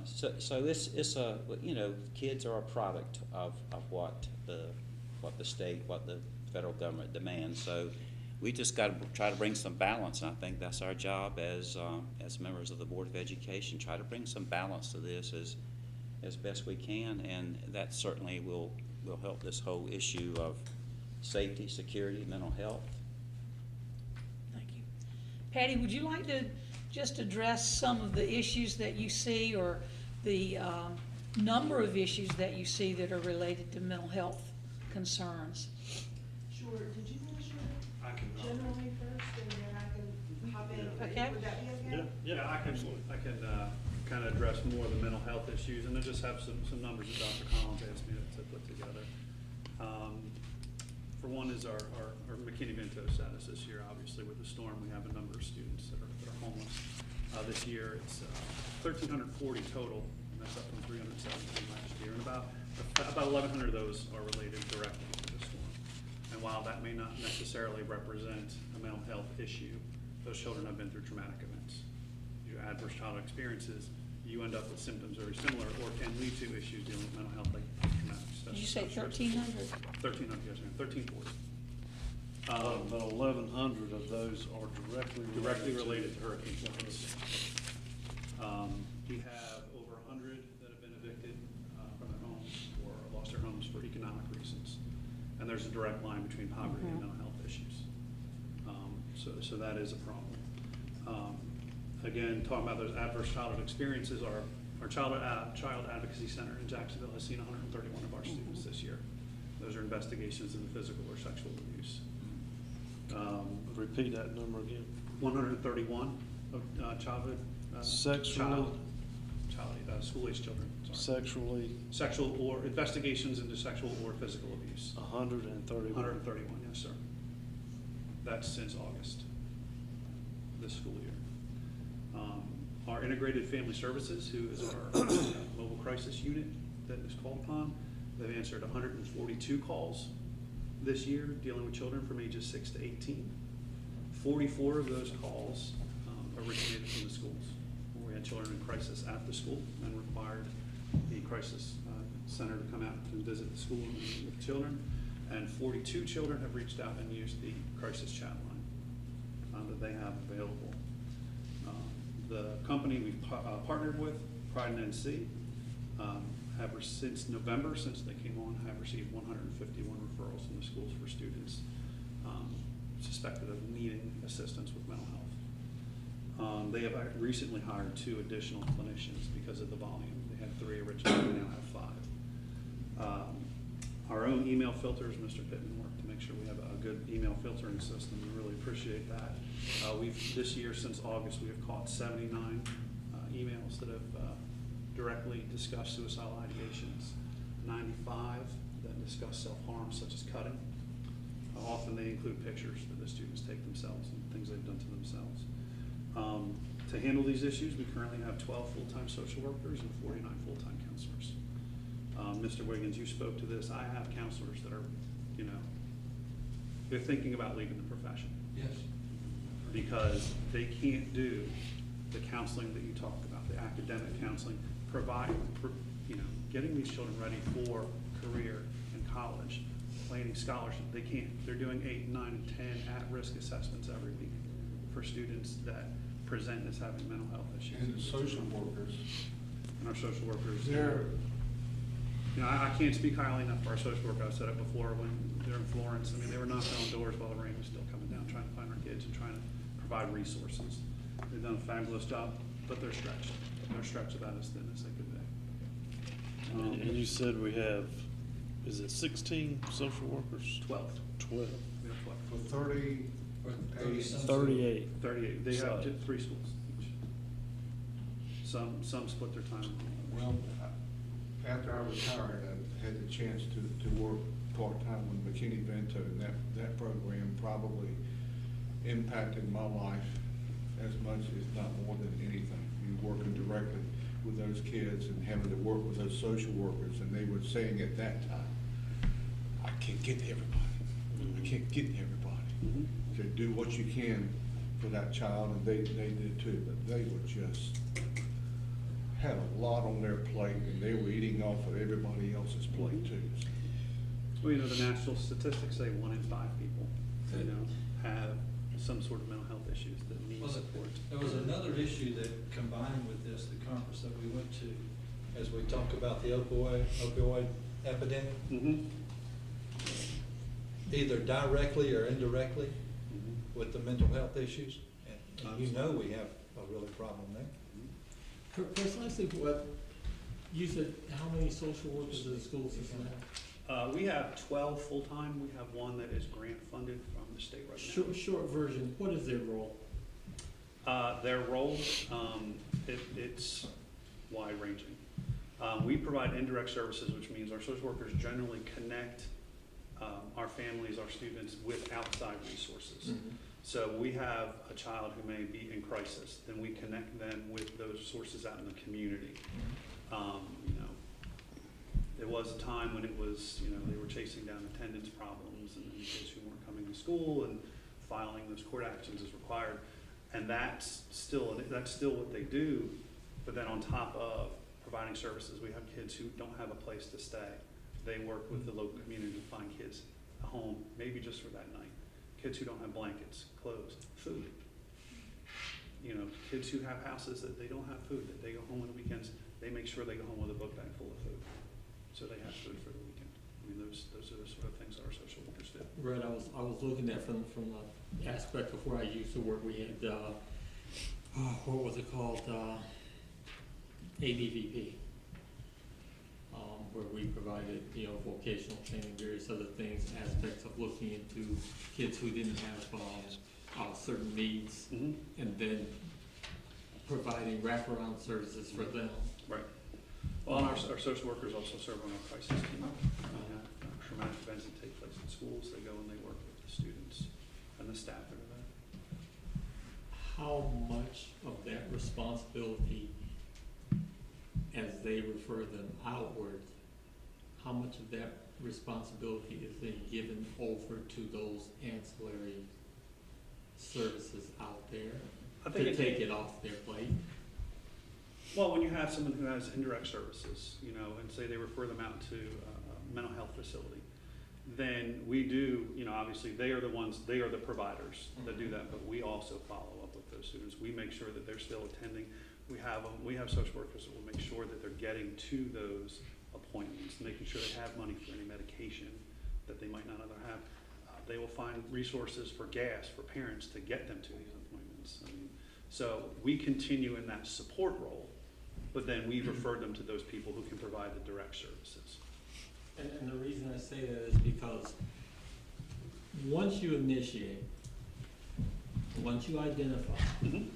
So it's a, you know, kids are a product of what the state, what the federal government demands. So we just got to try to bring some balance, and I think that's our job as members of the Board of Education, try to bring some balance to this as best we can, and that certainly will help this whole issue of safety, security, mental health. Thank you. Patty, would you like to just address some of the issues that you see, or the number of issues that you see that are related to mental health concerns? Sure, did you want to share I can. generally first, and then I can hop in? Okay. Would that be okay? Yeah, I can kind of address more of the mental health issues, and then just have some numbers that Dr. Collins asked me to put together. For one is our McKinney-Vento status this year. Obviously, with the storm, we have a number of students that are homeless. This year, it's 1,340 total, and that's up from 317 last year, and about 1,100 of those are related directly to the storm. And while that may not necessarily represent a mental health issue, those children have been through traumatic events. Your adverse childhood experiences, you end up with symptoms very similar or can lead to issues dealing with mental health, like traumatic stress. Did you say 1,300? 1,300, yes, ma'am, 1,340. About 1,100 of those are directly Related to Hurricane Florence. We have over 100 that have been evicted from their homes or lost their homes for economic reasons. And there's a direct line between poverty and mental health issues. So that is a problem. Again, talking about those adverse childhood experiences, our child advocacy center in Jacksonville has seen 131 of our students this year. Those are investigations into physical or sexual abuse. Repeat that number again. 131 of childhood Sex school-age children. Sorry. Sexually, Sexual or investigations into sexual or physical abuse. 131. 131, yes, sir. That's since August, this school year. Our Integrated Family Services, who is our mobile crisis unit that is called upon, they've answered 142 calls this year dealing with children from ages 6 to 18. 44 of those calls originated from the schools, where we had children in crisis at the school and required the crisis center to come out and visit the school and meet with children. And 42 children have reached out and used the crisis chat line that they have available. The company we've partnered with, Pride and NC, have since November, since they came on, have received 151 referrals from the schools for students suspected of needing assistance with mental health. They have recently hired 2 additional clinicians because of the volume. They had 3 originally, they now have 5. Our own email filters, Mr. Pittman worked to make sure we have a good email filtering system. We really appreciate that. This year, since August, we have caught 79 emails that have directly discussed suicidal ideations, 95 that discuss self-harm, such as cutting. Often they include pictures that the students take themselves and things they've done to themselves. To handle these issues, we currently have 12 full-time social workers and 49 full-time counselors. Mr. Wiggins, you spoke to this. I have counselors that are, they're thinking about leaving the profession. Yes. Because they can't do the counseling that you talked about, the academic counseling, getting these children ready for career and college, planning scholarship. They can't. They're doing 8, 9, and 10 at-risk assessments every week for students that present as having mental health issues. And the social workers. And our social workers. They're, I can't speak highly enough for our social workers. I've said it before when they're in Florence. I mean, they were knocking on doors while the rain was still coming down, trying to find our kids and trying to provide resources. They've done a fabulous job, but they're stretched. They're stretched about as thin as they could be. And you said we have, is it 16 social workers? 12. 12. We have 12. for 30, 38. 38. They have Side. 3 schools each. Some split their time. well, after I retired, I had the chance to work part-time with McKinney-Vento, and that program probably impacted my life as much, if not more than anything. You're working directly with those kids and having to work with those social workers, and they were saying at that time, I can't get to everybody. I can't get to everybody. So do what you can for that child, and they did too, but they were just, had a lot on their plate, and they were eating off of everybody else's plate too. Well, the national statistics say 1 in 5 people, have some sort of mental health issues that need support. There was another issue that combined with this, the conference that we went to, as we talk about the opioid epidemic, either directly or indirectly with the mental health issues. And we have a really problem there. Precisely what, you said, how many social workers do the school system have? We have 12 full-time. We have 1 that is grant funded from the state right now. Short version, what is their role? Their role, it's wide-ranging. We provide indirect services, which means our social workers generally connect our families, our students, with outside resources. So we have a child who may be in crisis, then we connect them with those sources out in the community. There was a time when it was, they were chasing down attendance problems and kids who weren't coming to school and filing those court actions as required. And that's still what they do. But then on top of providing services, we have kids who don't have a place to stay. They work with the local community to find kids a home, maybe just for that night. Kids who don't have blankets, clothes, food. Kids who have houses that they don't have food, that they go home on the weekends, they make sure they go home with a book bag full of food. So they have food for the weekend. those are the sort of things that our social workers do. Right, I was looking at from the aspect of where I used to work, we had, what was it called, ABVP, where we provided, vocational training, various other things, aspects of looking into kids who didn't have, certain needs, Mm-hmm. and then providing wraparound services for them. Right. Well, and our social workers also serve on our crisis team. We have traumatic events that take place in schools. They go and they work with the students and the staff that are there. How much of that responsibility, as they refer them outward, how much of that responsibility is then given over to those ancillary services out there I think to take it off their plate? Well, when you have someone who has indirect services, and say they refer them out to a mental health facility, then we do, obviously they are the providers that do that, but we also follow up with those students. We make sure that they're still attending. We have social workers that will make sure that they're getting to those appointments, making sure they have money for any medication that they might not other have. They will find resources for gas for parents to get them to these appointments. So we continue in that support role, but then we refer them to those people who can provide the direct services. And the reason I say that is because once you initiate, once you identify, and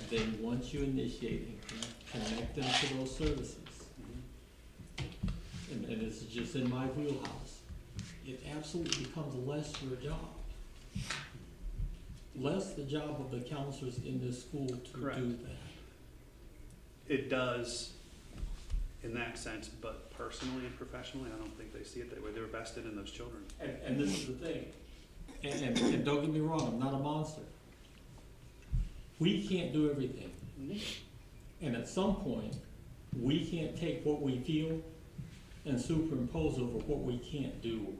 then once you initiate and connect them to those services, and this is just in my wheelhouse, it absolutely becomes less your job. Less the job of the counselors in this school to Correct. do that. It does in that sense, but personally and professionally, I don't think they see it that way. They're vested in those children. And this is the thing, and don't get me wrong, I'm not a monster. We can't do everything. And at some point, we can't take what we feel and superimpose over what we can't do.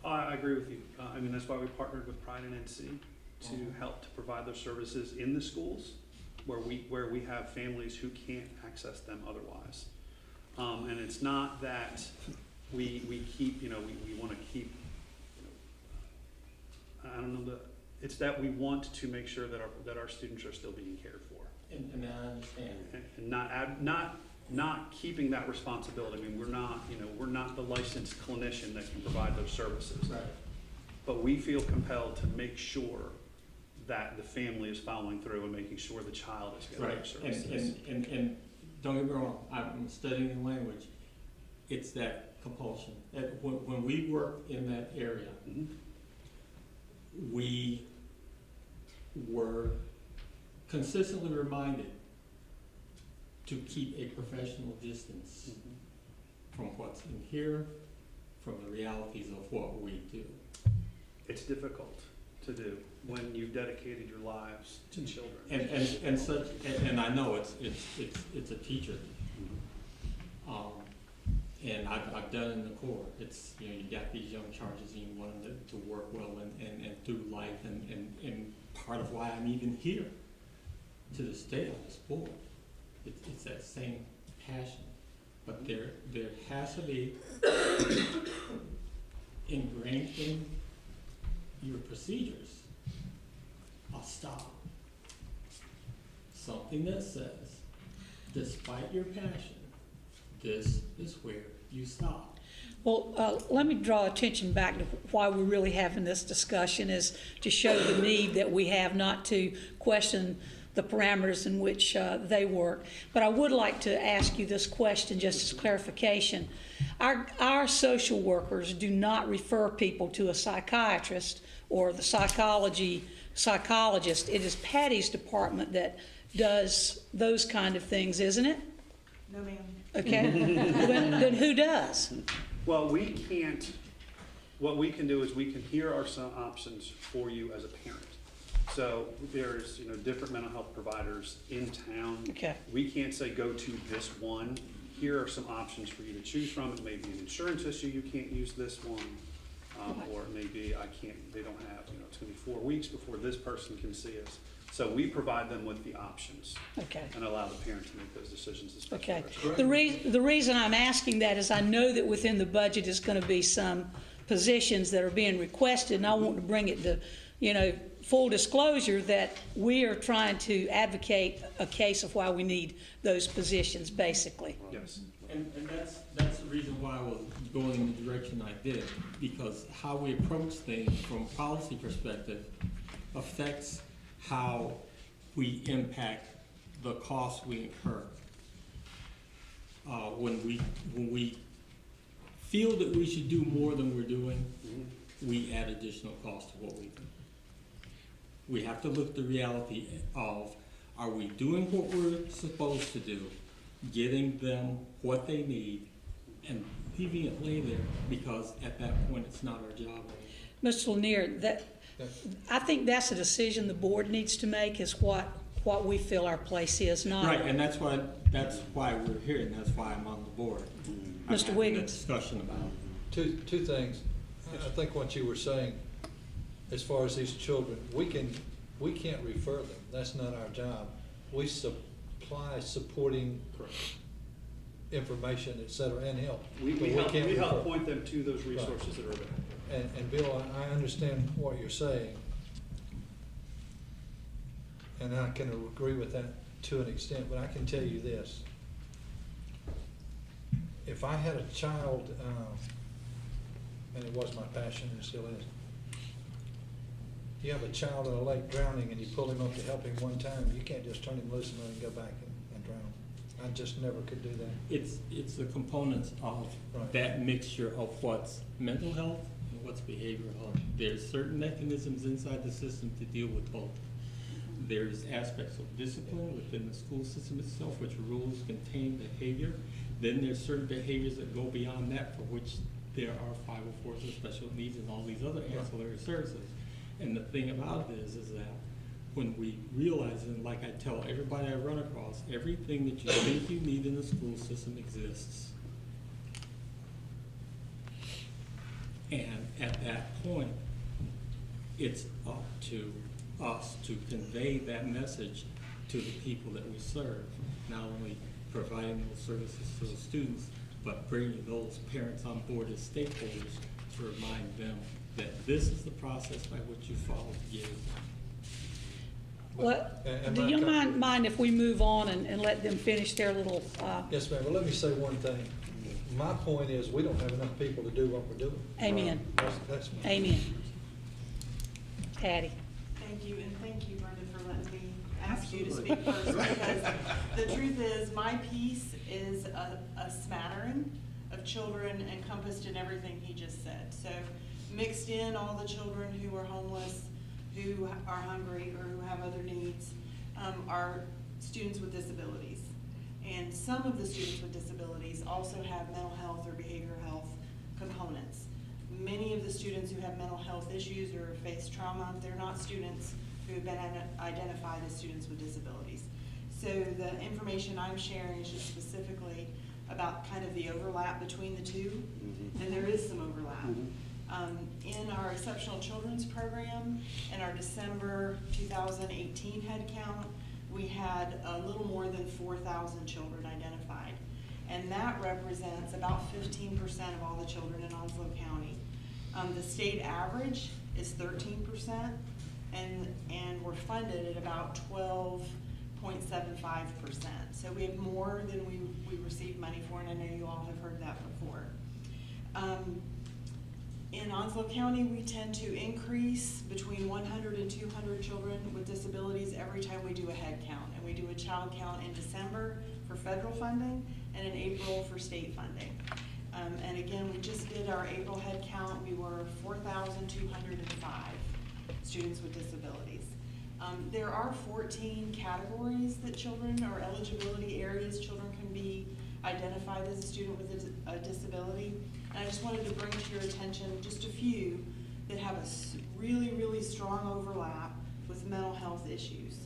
I agree with you. That's why we partnered with Pride and NC to help to provide those services in the schools where we have families who can't access them otherwise. And it's not that we keep, we want to keep, I don't know, it's that we want to make sure that our students are still being cared for. And I understand. And not keeping that responsibility. We're not the licensed clinician that can provide those services. Right. But we feel compelled to make sure that the family is following through and making sure the child is getting Right, those services. and don't get me wrong, I'm studying the language, it's that compulsion. When we work in that area, we were consistently reminded to keep a professional distance from what's in here, from the realities of what we do. It's difficult to do when you've dedicated your lives to children. And I know it's a teacher. And I've done it in the Corps. It's, you got these young charges and you want them to work well and through life and part of why I'm even here to this day on this board. It's that same passion. But there has to be ingrained in your procedures a stop. Something that says, despite your passion, this is where you stop. Well, let me draw attention back to why we're really having this discussion, is to show the need that we have not to question the parameters in which they work. But I would like to ask you this question just as clarification. Our social workers do not refer people to a psychiatrist or the psychologist. It is Patty's department that does those kind of things, isn't it? No, ma'am. Okay. Then who does? Well, what we can do is we can hear our options for you as a parent. So there's, different mental health providers in town. Okay. We can't say go to this one. Here are some options for you to choose from. It may be an insurance issue, you can't use this one. Or it may be, they don't have, it's gonna be 4 weeks before this person can see us. So we provide them with the options. Okay. And allow the parent to make those decisions as best Okay. they The reason I'm asking that is I know that within the budget is going to be some positions that are being requested, and I want to bring it to, full disclosure that we are trying to advocate a case of why we need those positions, basically. Yes. And that's the reason why I was going in the direction I did, because how we approach things from a policy perspective affects how we impact the costs we incur. when we feel that we should do more than we're doing, we add additional cost to what we do. We have to look at the reality of, are we doing what we're supposed to do, getting them what they need, and leaving it lay there, because at that point, it's not our job anymore. Mr. Lanier, I think that's a decision the board needs to make, is what we feel our place is, not. Right, and that's why we're here, and that's why I'm on the board. I'm Mr. having a Wiggins. discussion about it. Two things. I think what you were saying, as far as these children, we can't refer them. That's not our job. We supply supporting information, et cetera, and help. We But can't help refer. point them to those resources that are available. And Bill, I understand what you're saying. And I can agree with that to an extent, but I can tell you this. If I had a child, and it was my passion and still is, you have a child in a lake drowning and you pull him up to help him one time, you can't just turn him loose and let him go back and drown. I just never could do that. It's the components of Right. that mixture of what's mental health and what's behavioral health. There's certain mechanisms inside the system to deal with both. There's aspects of discipline within the school system itself, which rules contain behavior. Then there's certain behaviors that go beyond that, for which there are 504s and special needs and all these other ancillary services. And the thing about this is that when we realize, and like I tell everybody I run across, everything that you think you need in the school system exists. And at that point, it's up to us to convey that message to the people that we serve, not only providing those services to the students, but bringing those parents on board as stakeholders to remind them that this is the process by which you follow to get it done. Well, do you mind if we move on and let them finish their little, Yes, ma'am. Well, let me say one thing. My point is, we don't have enough people to do what we're doing. Amen. That's my. Amen. Patty. Thank you, and thank you, Brenda, for letting me ask you to speak first, because the truth is, my piece is a smattering of children encompassed in everything he just said. So mixed in all the children who are homeless, who are hungry, or who have other needs, are students with disabilities. And some of the students with disabilities also have mental health or behavioral health components. Many of the students who have mental health issues or face trauma, they're not students who have been identified as students with disabilities. So the information I'm sharing is just specifically about kind of the overlap between the two, and there is some overlap. In our Exceptional Children's Program, in our December 2018 head count, we had a little more than 4,000 children identified. And that represents about 15% of all the children in Onslow County. The state average is 13%, and we're funded at about 12.75%. So we have more than we receive money for, and I know you all have heard that before. In Onslow County, we tend to increase between 100 and 200 children with disabilities every time we do a head count. And we do a child count in December for federal funding and in April for state funding. And again, we just did our April head count. We were 4,205 students with disabilities. There are 14 categories that children, or eligibility areas children can be identified as a student with a disability. And I just wanted to bring to your attention just a few that have a really, really strong overlap with mental health issues.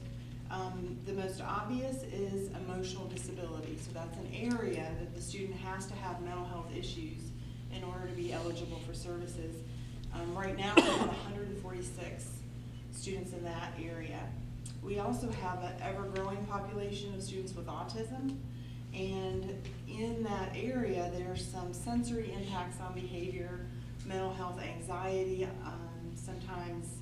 The most obvious is emotional disability. So that's an area that the student has to have mental health issues in order to be eligible for services. Right now, we have 146 students in that area. We also have an ever-growing population of students with autism. And in that area, there's some sensory impacts on behavior, mental health, anxiety, sometimes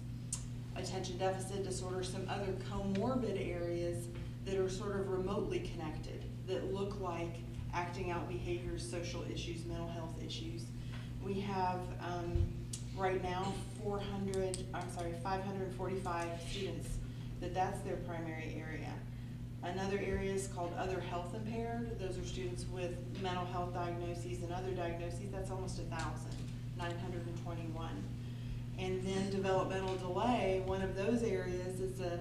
attention deficit disorder, some other comorbid areas that are sort of remotely connected, that look like acting out behaviors, social issues, mental health issues. We have right now 545 students that's their primary area. Another area is called other health impaired. Those are students with mental health diagnoses and other diagnoses. That's almost 1,921. And then developmental delay, one of those areas is a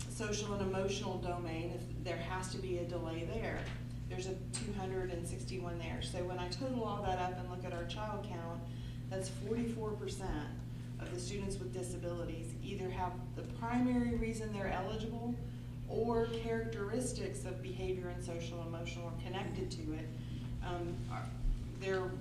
social and emotional domain. If there has to be a delay there, there's a 261 there. So when I total all that up and look at our child count, that's 44% of the students with disabilities either have the primary reason they're eligible or characteristics of behavior and social emotional are connected to it. There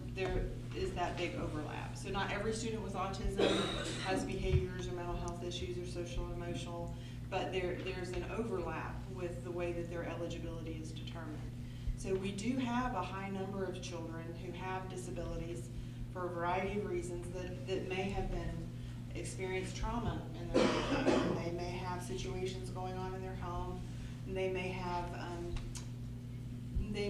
is that big overlap. So not every student with autism has behaviors or mental health issues or social and emotional, but there's an overlap with the way that their eligibility is determined. So we do have a high number of children who have disabilities for a variety of reasons that may have experienced trauma in their life. They may have situations going on in their home, and they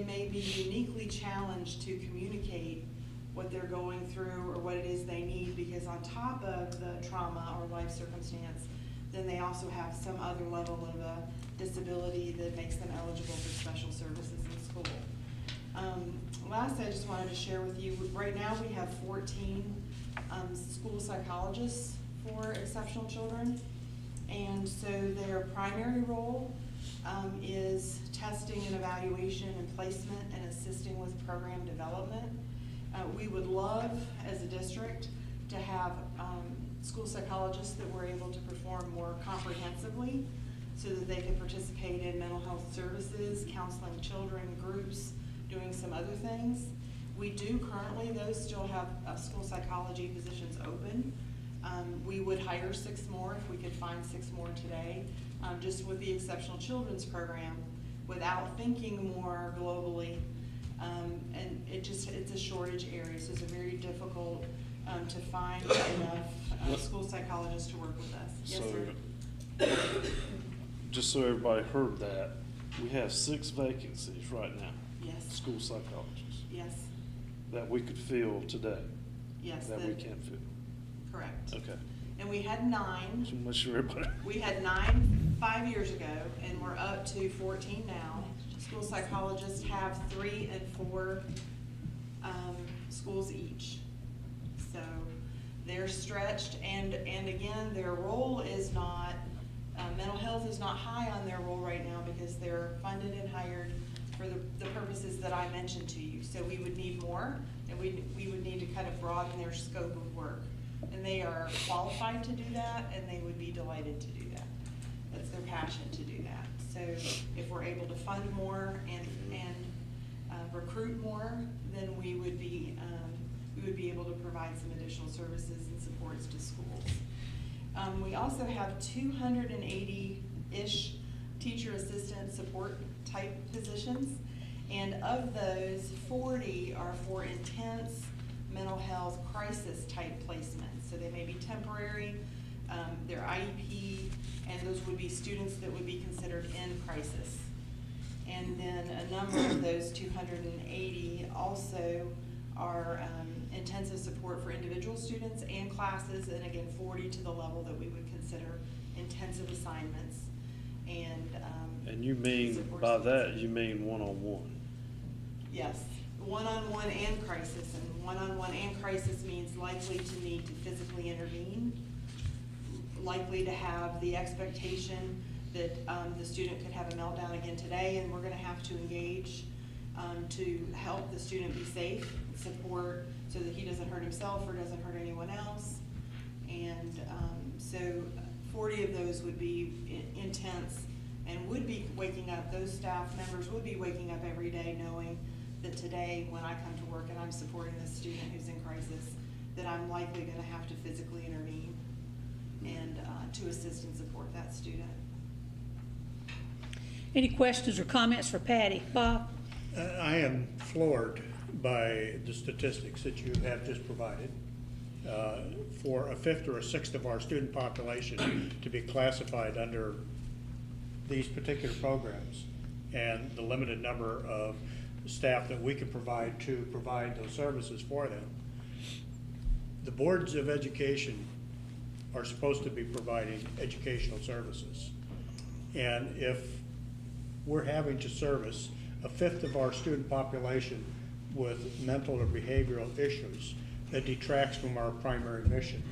may be uniquely challenged to communicate what they're going through or what it is they need, because on top of the trauma or life circumstance, then they also have some other level of a disability that makes them eligible for special services in school. Last, I just wanted to share with you, right now we have 14 school psychologists for exceptional children, and so their primary role is testing and evaluation and placement and assisting with program development. We would love, as a district, to have school psychologists that were able to perform more comprehensively so that they could participate in mental health services, counseling children, groups, doing some other things. We do currently, though, still have school psychology positions open. We would hire 6 more if we could find 6 more today, just with the Exceptional Children's Program, without thinking more globally. And it's a shortage area, so it's very difficult to find enough school psychologists to work with us. Yes, sir? Just so everybody heard that, we have 6 vacancies right now. Yes. School psychologists. Yes. That we could fill today. Yes. That we can't fill. Correct. Okay. And we had 9. Just make sure everybody. We had 9 5 years ago, and we're up to 14 now. School psychologists have 3 and 4 schools each. So they're stretched, and again, their role is not, mental health is not high on their role right now because they're funded and hired for the purposes that I mentioned to you. So we would need more, and we would need to kind of broaden their scope of work. And they are qualified to do that, and they would be delighted to do that. That's their passion to do that. So if we're able to fund more and recruit more, then we would be able to provide some additional services and supports to schools. We also have 280-ish teacher assistant support type positions, and of those, 40 are for intense mental health crisis type placements. So they may be temporary, they're IEP, and those would be students that would be considered in crisis. And then a number of those 280 also are intensive support for individual students and classes, and again, 40 to the level that we would consider intensive assignments. And you mean, by that, you mean one-on-one? Yes, one-on-one and crisis, and one-on-one and crisis means likely to need to physically intervene, likely to have the expectation that the student could have a meltdown again today, and we're gonna have to engage to help the student be safe, support, so that he doesn't hurt himself or doesn't hurt anyone else. And so 40 of those would be intense and would be waking up, those staff members would be waking up every day knowing that today when I come to work and I'm supporting this student who's in crisis, that I'm likely gonna have to physically intervene and to assist and support that student. Any questions or comments for Patty? Bob? I am floored by the statistics that you have just provided. For a fifth or a sixth of our student population to be classified under these particular programs, and the limited number of staff that we can provide to provide those services for them. The boards of education are supposed to be providing educational services. And if we're having to service a fifth of our student population with mental or behavioral issues that detracts from our primary mission.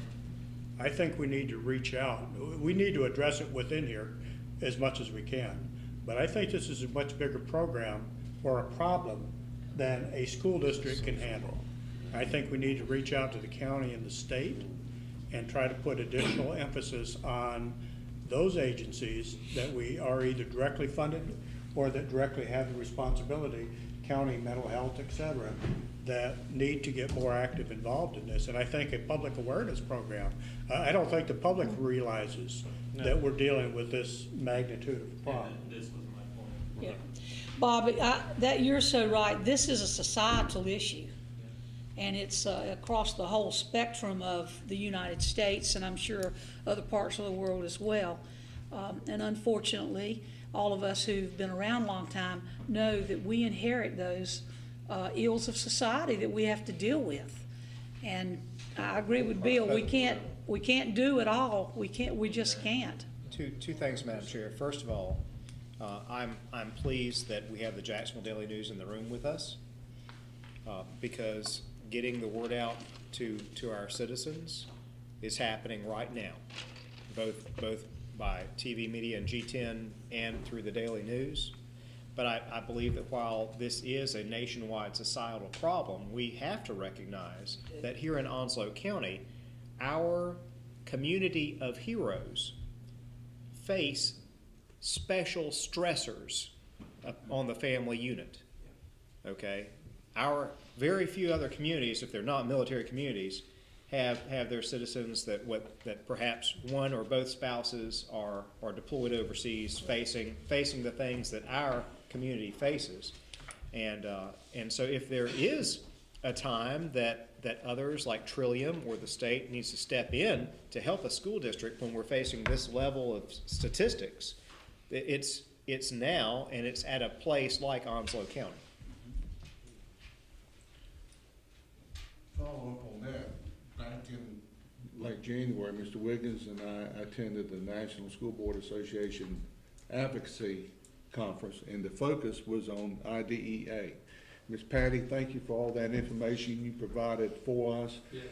I think we need to reach out. We need to address it within here as much as we can. But I think this is a much bigger program or a problem than a school district can handle. I think we need to reach out to the county and the state and try to put additional emphasis on those agencies that we are either directly funded or that directly have the responsibility, county, mental health, et cetera, that need to get more active involved in this. And I think a public awareness program, I don't think the public realizes that we're dealing with this magnitude of problem. This was my point. Yeah. Bob, you're so right. This is a societal issue. And it's across the whole spectrum of the United States, and I'm sure other parts of the world as well. And unfortunately, all of us who've been around a long time know that we inherit those ills of society that we have to deal with. And I agree with Bill. We can't do it all. We just can't. Two things, Madam Chair. First of all, I'm pleased that we have the Jacksonville Daily News in the room with us, because getting the word out to our citizens is happening right now, both by TV media and G10 and through the Daily News. But I believe that while this is a nationwide societal problem, we have to recognize that here in Onslow County, our community of heroes face special stressors on the family unit, okay? Our very few other communities, if they're not military communities, have their citizens that perhaps one or both spouses are deployed overseas, facing the things that our community faces. And so if there is a time that others like Trillium or the state needs to step in to help a school district when we're facing this level of statistics, it's now, and it's at a place like Onslow County. Follow up on that, back in late January, Mr. Wiggins and I attended the National School Board Association Advocacy Conference, and the focus was on IDEA. Ms. Patty, thank you for all that information you provided for us. Yes.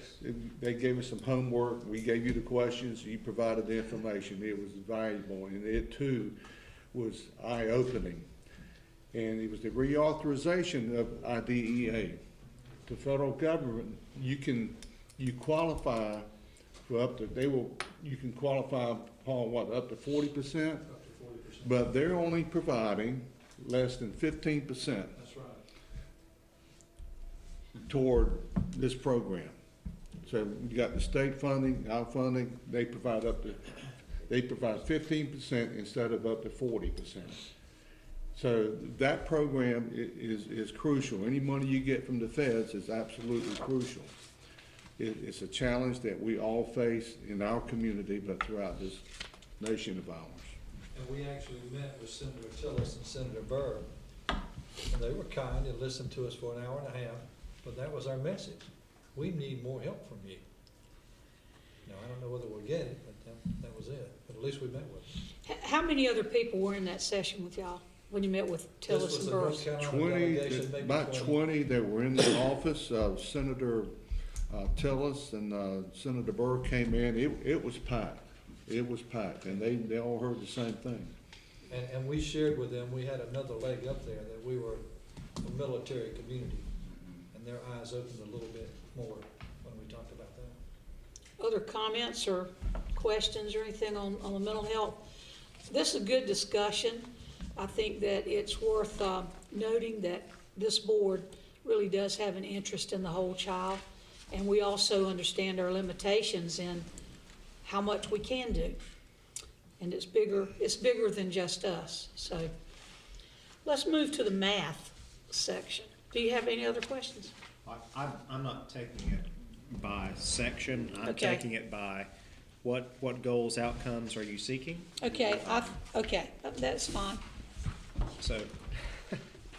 They gave us some homework, we gave you the questions, you provided the information. It was valuable, and it too was eye-opening. And it was the reauthorization of IDEA. The federal government, you qualify for up to, you can qualify upon what, up to 40%? Up to 40%. But they're only providing less than 15%. That's right. Toward this program. So you got the state funding, our funding, they provide 15% instead of up to 40%. So that program is crucial. Any money you get from the feds is absolutely crucial. It's a challenge that we all face in our community, but throughout this nation of ours. And we actually met with Senator Tillis and Senator Burr, and they were kind and listened to us for an hour and a half, but that was our message. We need more help from you. Now, I don't know whether we'll get it, but that was it. But at least we met with them. How many other people were in that session with y'all when you met with Tillis and Burr? This was the North Carolina delegation, maybe About 20 that were in the office. Senator Tillis and Senator Burr came in. It was packed. It was packed, and they all heard the same thing. And we shared with them, we had another leg up there, that we were a military community, and their eyes opened a little bit more when we talked about that. Other comments or questions or anything on the mental health? This is a good discussion. I think that it's worth noting that this board really does have an interest in the whole child, and we also understand our limitations in how much we can do. And it's bigger than just us. So let's move to the math section. Do you have any other questions? I'm not taking it by section. I'm Okay. taking it by what goals, outcomes are you seeking? Okay, okay, that's fine. So,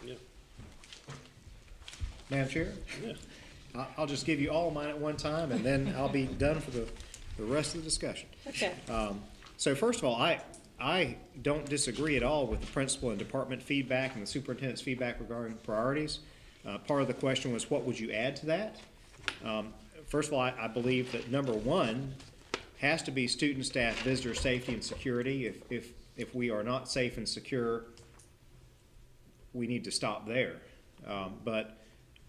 Yeah. Madam Chair, Yeah. I'll just give you all mine at one time, and then I'll be done for the rest of the discussion. Okay. So first of all, I don't disagree at all with the principal and department feedback and the superintendent's feedback regarding priorities. Part of the question was, what would you add to that? First of all, I believe that number one has to be student, staff, visitor safety and security. If we are not safe and secure, we need to stop there. But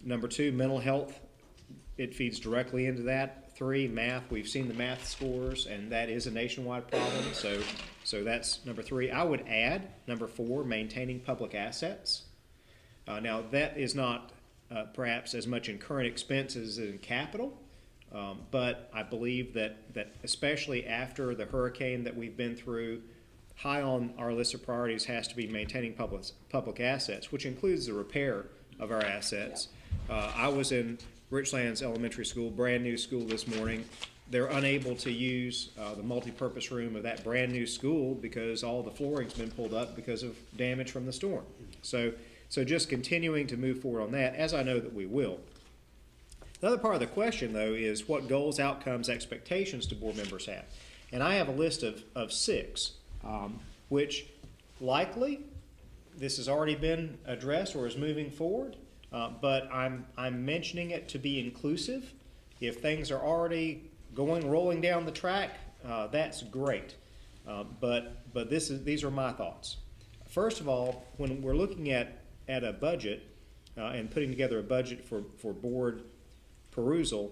number two, mental health, it feeds directly into that. 3, math, we've seen the math scores, and that is a nationwide problem, so that's number 3. I would add number 4, maintaining public assets. Now, that is not perhaps as much in current expenses as in capital, but I believe that especially after the hurricane that we've been through, high on our list of priorities has to be maintaining public assets, which includes the repair of our assets. I was in Richlands Elementary School, brand new school this morning. They're unable to use the multi-purpose room of that brand new school because all the flooring's been pulled up because of damage from the storm. So just continuing to move forward on that, as I know that we will. The other part of the question, though, is what goals, outcomes, expectations do board members have? And I have a list of 6, which likely this has already been addressed or is moving forward. But I'm mentioning it to be inclusive. If things are already rolling down the track, that's great. But these are my thoughts. First of all, when we're looking at a budget and putting together a budget for board perusal,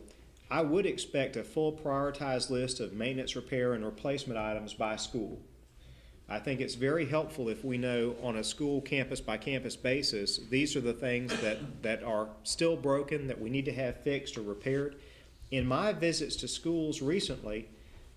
I would expect a full prioritized list of maintenance, repair, and replacement items by school. I think it's very helpful if we know on a school campus by campus basis, these are the things that are still broken that we need to have fixed or repaired. In my visits to schools recently,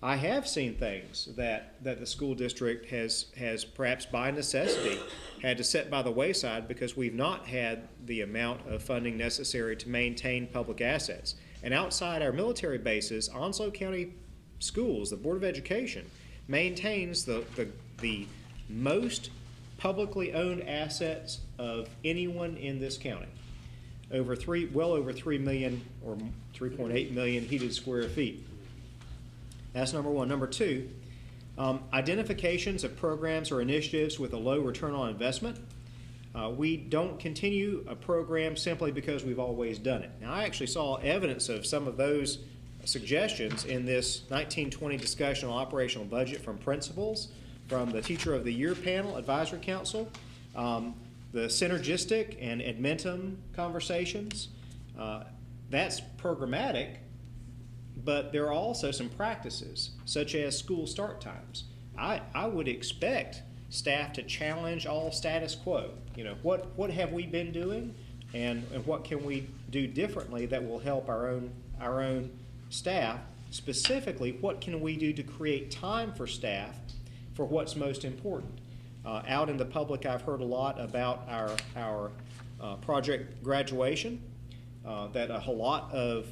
I have seen things that the school district has perhaps by necessity had to set by the wayside because we've not had the amount of funding necessary to maintain public assets. And outside our military bases, Onslow County Schools, the Board of Education, maintains the most publicly owned assets of anyone in this county. Well over 3 million or 3.8 million heated square feet. That's number one. Number two, identifications of programs or initiatives with a low return on investment. We don't continue a program simply because we've always done it. Now, I actually saw evidence of some of those suggestions in this 1920 discussion on operational budget from principals, from the Teacher of the Year panel, Advisory Council, the synergistic and Edmentum conversations. That's programmatic, but there are also some practices, such as school start times. I would expect staff to challenge all status quo. You know, what have we been doing, and what can we do differently that will help our own staff? Specifically, what can we do to create time for staff for what's most important? Out in the public, I've heard a lot about our project graduation, that a whole lot of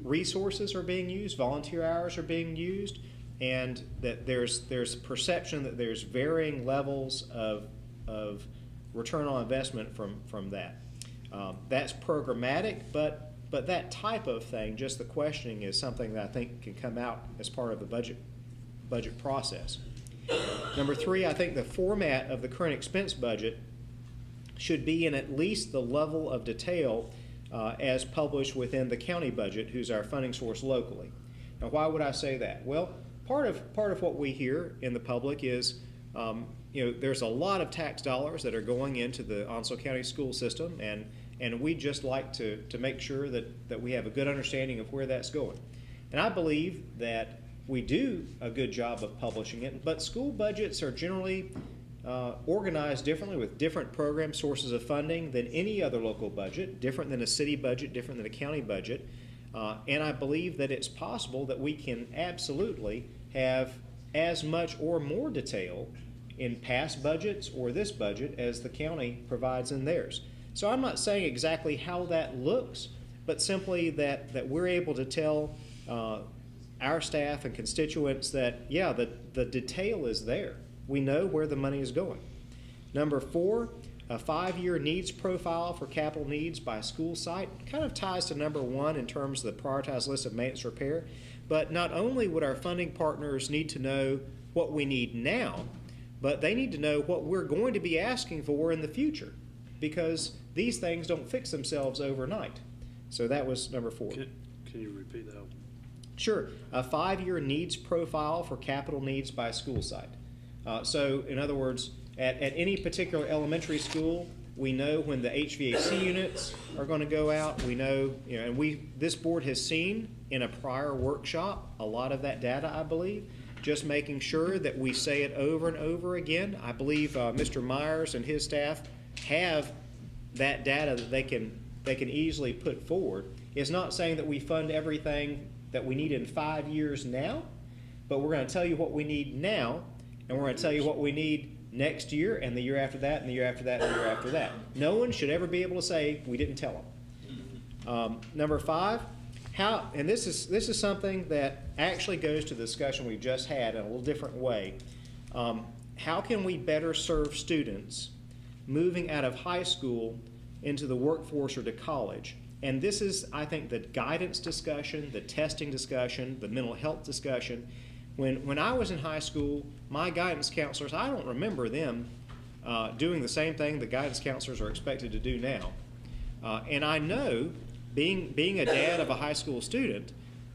resources are being used, volunteer hours are being used, and that there's perception that there's varying levels of return on investment from that. That's programmatic, but that type of thing, just the questioning, is something that I think can come out as part of the budget process. Number three, I think the format of the current expense budget should be in at least the level of detail as published within the county budget, who's our funding source locally. Now, why would I say that? Well, part of what we hear in the public is, there's a lot of tax dollars that are going into the Onslow County school system, and we just like to make sure that we have a good understanding of where that's going. And I believe that we do a good job of publishing it, but school budgets are generally organized differently with different program sources of funding than any other local budget, different than a city budget, different than a county budget. And I believe that it's possible that we can absolutely have as much or more detail in past budgets or this budget as the county provides in theirs. So I'm not saying exactly how that looks, but simply that we're able to tell our staff and constituents that, yeah, the detail is there. We know where the money is going. Number four, a 5-year needs profile for capital needs by school site. Kind of ties to number one in terms of the prioritized list of maintenance repair. But not only would our funding partners need to know what we need now, but they need to know what we're going to be asking for in the future, because these things don't fix themselves overnight. So that was number 4. Can you repeat that? Sure. A 5-year needs profile for capital needs by school site. So in other words, at any particular elementary school, we know when the HVAC units are going to go out. We know, and this board has seen in a prior workshop a lot of that data, I believe. Just making sure that we say it over and over again. I believe Mr. Myers and his staff have that data that they can easily put forward. It's not saying that we fund everything that we need in 5 years now, but we're going to tell you what we need now, and we're going to tell you what we need next year, and the year after that, and the year after that, and the year after that. No one should ever be able to say we didn't tell them. Number 5, how, and this is something that actually goes to the discussion we've just had in a little different way. How can we better serve students moving out of high school into the workforce or to college? And this is, I think, the guidance discussion, the testing discussion, the mental health discussion. When I was in high school, my guidance counselors, I don't remember them doing the same thing the guidance counselors are expected to do now. And I know, being a dad of a high school student,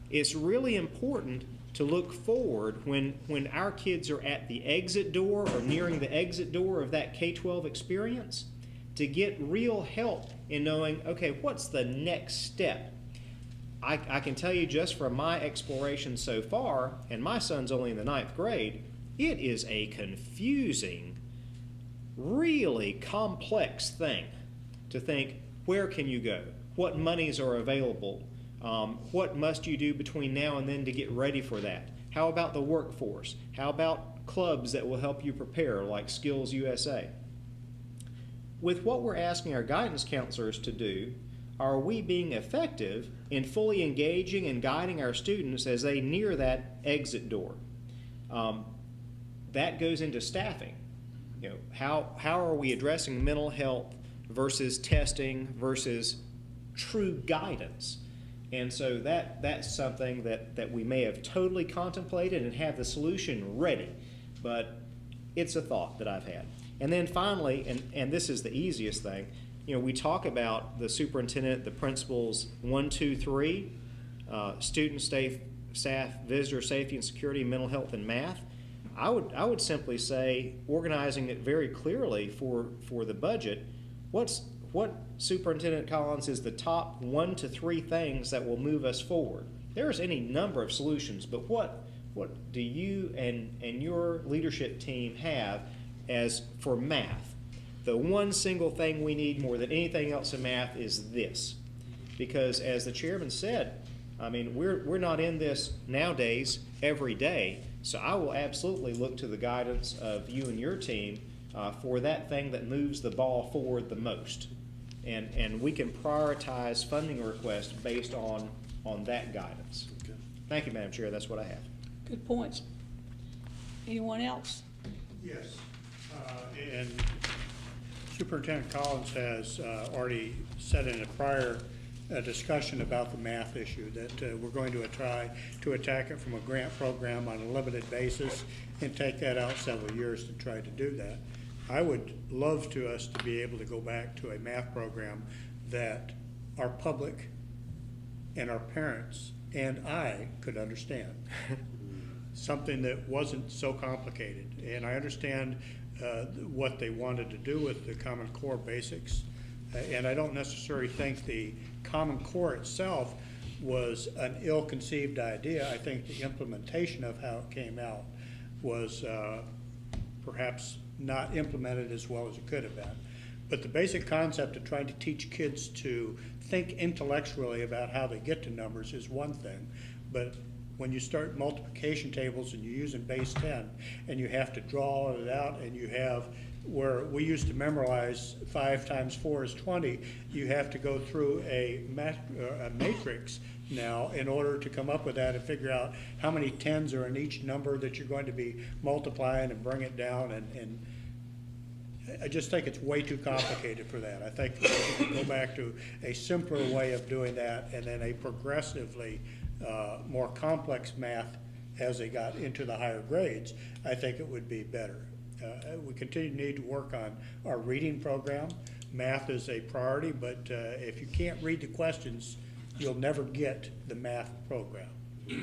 it's really important to look forward when our kids are at the exit door or nearing the exit door of that K-12 experience, to get real help in knowing, okay, what's the next step? I can tell you just from my exploration so far, and my son's only in the 9th grade, it is a confusing, really complex thing to think, where can you go? What monies are available? What must you do between now and then to get ready for that? How about the workforce? How about clubs that will help you prepare, like Skills USA? With what we're asking our guidance counselors to do, are we being effective in fully engaging and guiding our students as they near that exit door? That goes into staffing. How are we addressing mental health versus testing versus true guidance? And so that's something that we may have totally contemplated and have the solution ready, but it's a thought that I've had. And then finally, and this is the easiest thing, we talk about the superintendent, the principals, 1, 2, 3, student, staff, visitor safety and security, mental health, and math. I would simply say, organizing it very clearly for the budget, what Superintendent Collins is the top 1 to 3 things that will move us forward? There's any number of solutions, but what do you and your leadership team have as for math? The one single thing we need more than anything else in math is this. Because as the chairman said, I mean, we're not in this nowadays every day, so I will absolutely look to the guidance of you and your team for that thing that moves the ball forward the most. And we can prioritize funding requests based on that guidance. Okay. Thank you, Madam Chair. That's what I have. Good points. Anyone else? Yes. And Superintendent Collins has already said in a prior discussion about the math issue that we're going to try to attack it from a grant program on a limited basis and take that out several years to try to do that. I would love to us to be able to go back to a math program that our public and our parents and I could understand. Something that wasn't so complicated. And I understand what they wanted to do with the Common Core basics. And I don't necessarily think the Common Core itself was an ill-conceived idea. I think the implementation of how it came out was perhaps not implemented as well as it could have been. But the basic concept of trying to teach kids to think intellectually about how they get to numbers is one thing. But when you start multiplication tables and you're using base 10 and you have to draw all of it out, and you have where we used to memorize 5 times 4 is 20, you have to go through a matrix now in order to come up with that and figure out how many tens are in each number that you're going to be multiplying and bring it down. And I just think it's way too complicated for that. I think we could go back to a simpler way of doing that, and then a progressively more complex math as they got into the higher grades. I think it would be better. We continue to need to work on our reading program. Math is a priority, but if you can't read the questions, you'll never get the math program.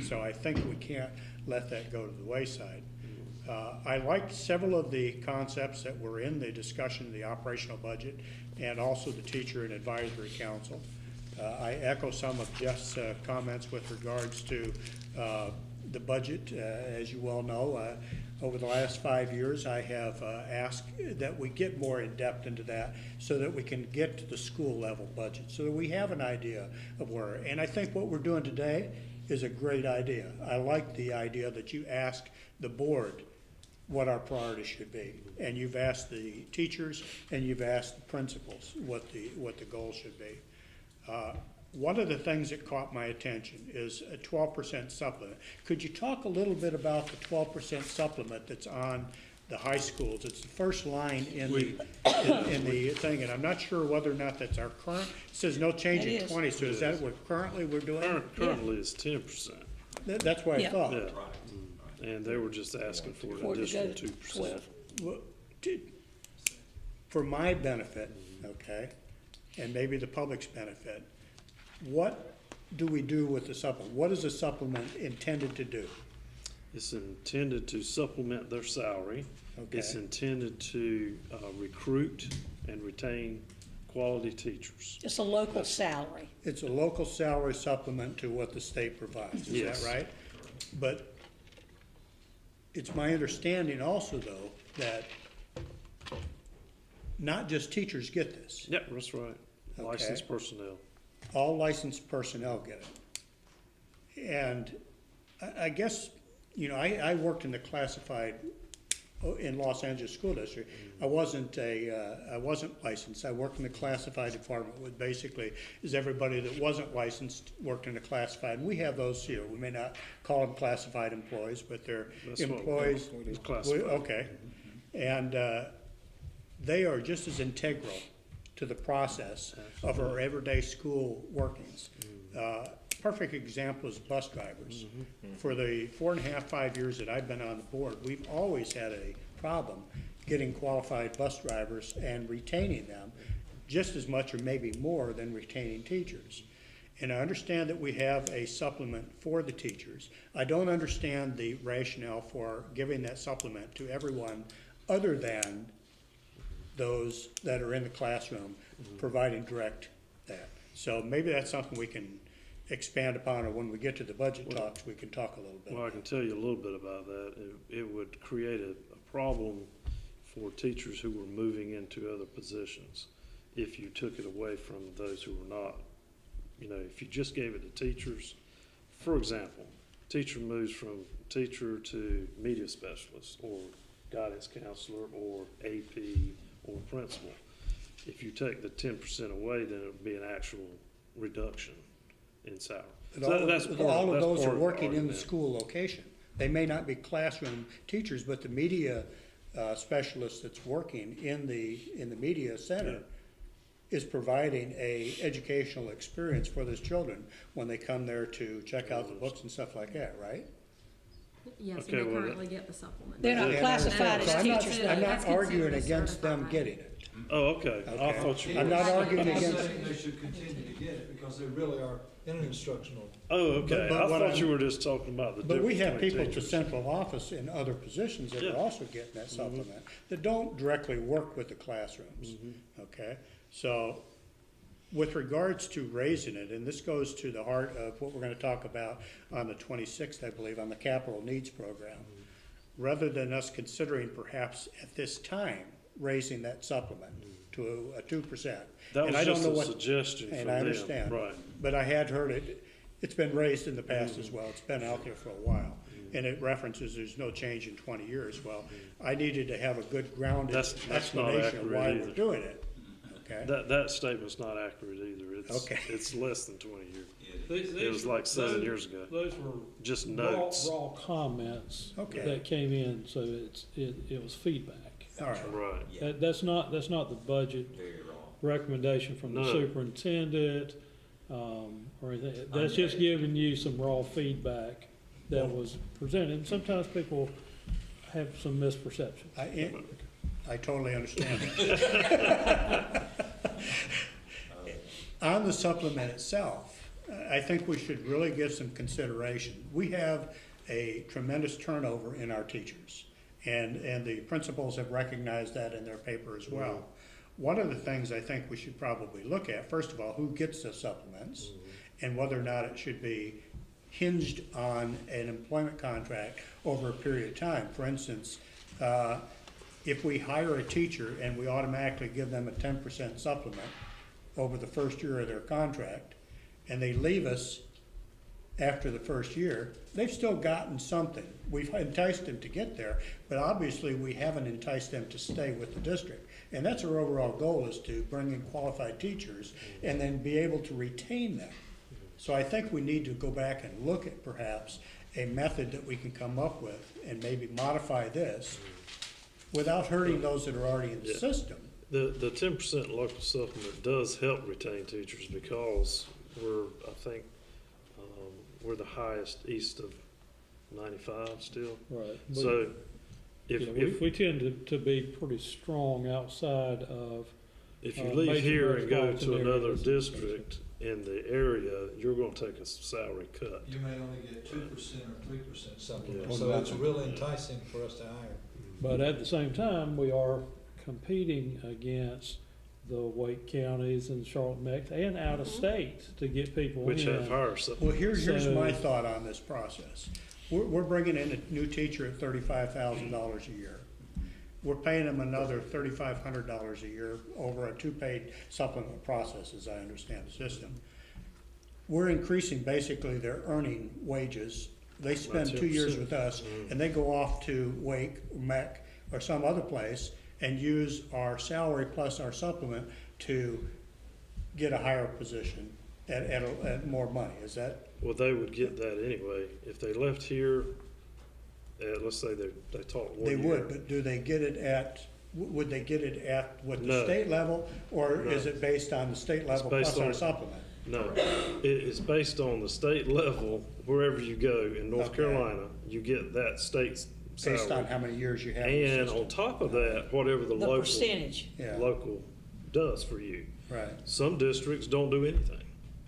So I think we can't let that go to the wayside. I liked several of the concepts that were in the discussion of the operational budget and also the teacher and advisory council. I echo some of Jeff's comments with regards to the budget. As you well know, over the last 5 years, I have asked that we get more in depth into that so that we can get to the school level budget, so that we have an idea of where. And I think what we're doing today is a great idea. I like the idea that you ask the board what our priorities should be. And you've asked the teachers and you've asked the principals what the goal should be. One of the things that caught my attention is a 12% supplement. Could you talk a little bit about the 12% supplement that's on the high schools? It's the first line in the thing, and I'm not sure whether or not that's our current. It says no change in 20, so is that what currently we're doing? Currently it's 10%. That's what I thought. Yeah. And they were just asking for an additional 2%. Well, for my benefit, okay, and maybe the public's benefit, what do we do with the supplement? What is the supplement intended to do? It's intended to supplement their salary. Okay. It's intended to recruit and retain quality teachers. It's a local salary. It's a local salary supplement to what the state provides, is Yes. that right? But it's my understanding also, though, that not just teachers get this. Yep, that's right. Okay. Licensed personnel. All licensed personnel get it. And I guess, you know, I worked in the classified, in Los Angeles School District. I wasn't licensed. I worked in the classified department, which basically is everybody that wasn't licensed worked in the classified. And we have those here. We may not call them classified employees, but they're employees. It's classified. Okay. And they are just as integral to the process of our everyday school workings. Perfect example is bus drivers. For the 4.5, 5 years that I've been on the board, we've always had a problem getting qualified bus drivers and retaining them just as much or maybe more than retaining teachers. And I understand that we have a supplement for the teachers. I don't understand the rationale for giving that supplement to everyone other than those that are in the classroom providing direct that. So maybe that's something we can expand upon, or when we get to the budget talks, we can talk a little bit. Well, I can tell you a little bit about that. It would create a problem for teachers who were moving into other positions if you took it away from those who were not. You know, if you just gave it to teachers, for example, teacher moves from teacher to media specialist or guidance counselor or AP or principal. If you take the 10% away, then it would be an actual reduction in salary. But all of those are working in the school location. They may not be classroom teachers, but the media specialist that's working in the media center is providing a educational experience for those children when they come there to check out the books and stuff like that, right? Yes, Okay, and they well, currently get the supplement. They're not Yeah, classified so as I'm not- teachers. I'm though. not arguing against them getting it. Oh, okay. I Okay. thought you were. I'm not arguing I'm against. saying they should continue to get it because they really are in an instructional. Oh, okay. But I what thought I'm- you were just talking about the But difference we have between people to teachers. central office in other positions that Yeah. are also getting that supplement, that don't directly work with the classrooms, okay? So, with regards to raising it, and this goes to the heart of what we're gonna talk about on the 26th, I believe, on the capital needs program, rather than us considering perhaps at this time raising that supplement to a 2%. That And was I don't just know a what- suggestion from them. And I understand. Right. But I had heard it, it's been raised in the past as well, it's been out there for a while. And it references there's no change in 20 years. Well, I needed to have a good grounded That's not explanation of why accurate we're either. doing it, okay? That statement's not accurate either. Okay. It's less than 20 years. These It was like 7 those- years ago. Those were Just raw, notes. raw comments Okay. that came in, so it was feedback. All right, Right. That's not the budget recommendation from the No. superintendent, or anything. That's just giving you some raw feedback that was presented. And sometimes people have some misperception. I totally understand that. On the supplement itself, I think we should really give some consideration. We have a tremendous turnover in our teachers, and the principals have recognized that in their paper as well. One of the things I think we should probably look at, first of all, who gets the supplements, and whether or not it should be hinged on an employment contract over a period of time. For instance, if we hire a teacher and we automatically give them a 10% supplement over the first year of their contract, and they leave us after the first year, they've still gotten something. We've enticed them to get there, but obviously we haven't enticed them to stay with the district. And that's our overall goal, is to bring in qualified teachers and then be able to retain them. So I think we need to go back and look at perhaps a method that we can come up with and maybe modify this without hurting those that are already in the system. The 10% local supplement does help retain teachers because I think, we're the highest east of 95 still. Right. So if we tend to be pretty strong outside of. If you leave here and go to another areas. district in the area, you're gonna take a salary cut. You may only get 2% or 3% supplement, Yeah. so it's really enticing for us to hire. But at the same time, we are competing against the Wake counties and Charlotte Meck and out of state to get people Which in. have higher Well, supplement. here's So- my thought on this process. We're bringing in a new teacher at $35,000 a year. We're paying them another $3,500 a year over a two-paid supplement process, as I understand the system. We're increasing basically their earning wages. They spend 2 years with us, and they go off to Wake, Meck, or some other place and use our salary plus our supplement to get a higher position at more money. Is that? Well, they would get that anyway. If they left here, let's say they taught 1 year. They would, but do they get it at, would they get it at what the No. state level, or No. is it based on the state level based plus our on- supplement? No, it's based on the state level, wherever you go in North Okay. Carolina, you get that state's salary. Based on how many years you have in the And system? on top of that, whatever the local. percentage. Yeah. Local does for you. Right, Some districts don't do anything.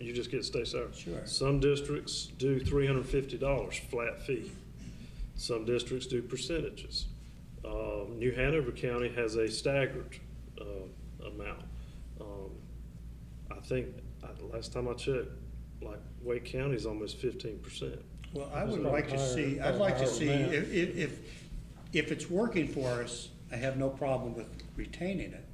You just get state salary. Sure. Some districts do $350 flat fee. Some districts do percentages. New Hanover County has a staggered, amount. I think, last time I checked, like Wake County's almost 15%. well, I would Probably like to see, I'd like to higher see, amount. if it's working for us, I have no problem with retaining it.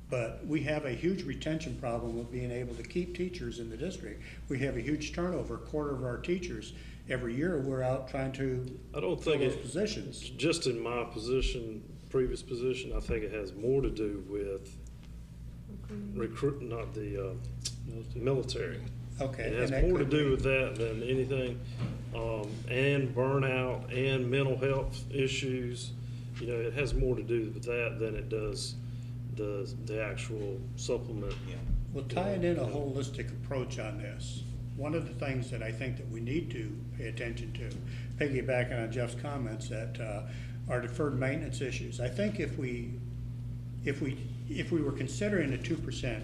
But we have a huge retention problem with being able to keep teachers in the district. We have a huge turnover. A quarter of our teachers, every year, we're out trying to I don't fill think those it, positions. just in my position, previous position, I think it has more to do with not the, military. Okay. It has and that more to could do be- with that than anything, and burnout and mental health issues. You know, it has more to do with that than it does the actual supplement. Well, tying in a holistic approach on this, one of the things that I think that we need to pay attention to, piggybacking on Jeff's comments, that are deferred maintenance issues. I think if we were considering a 2%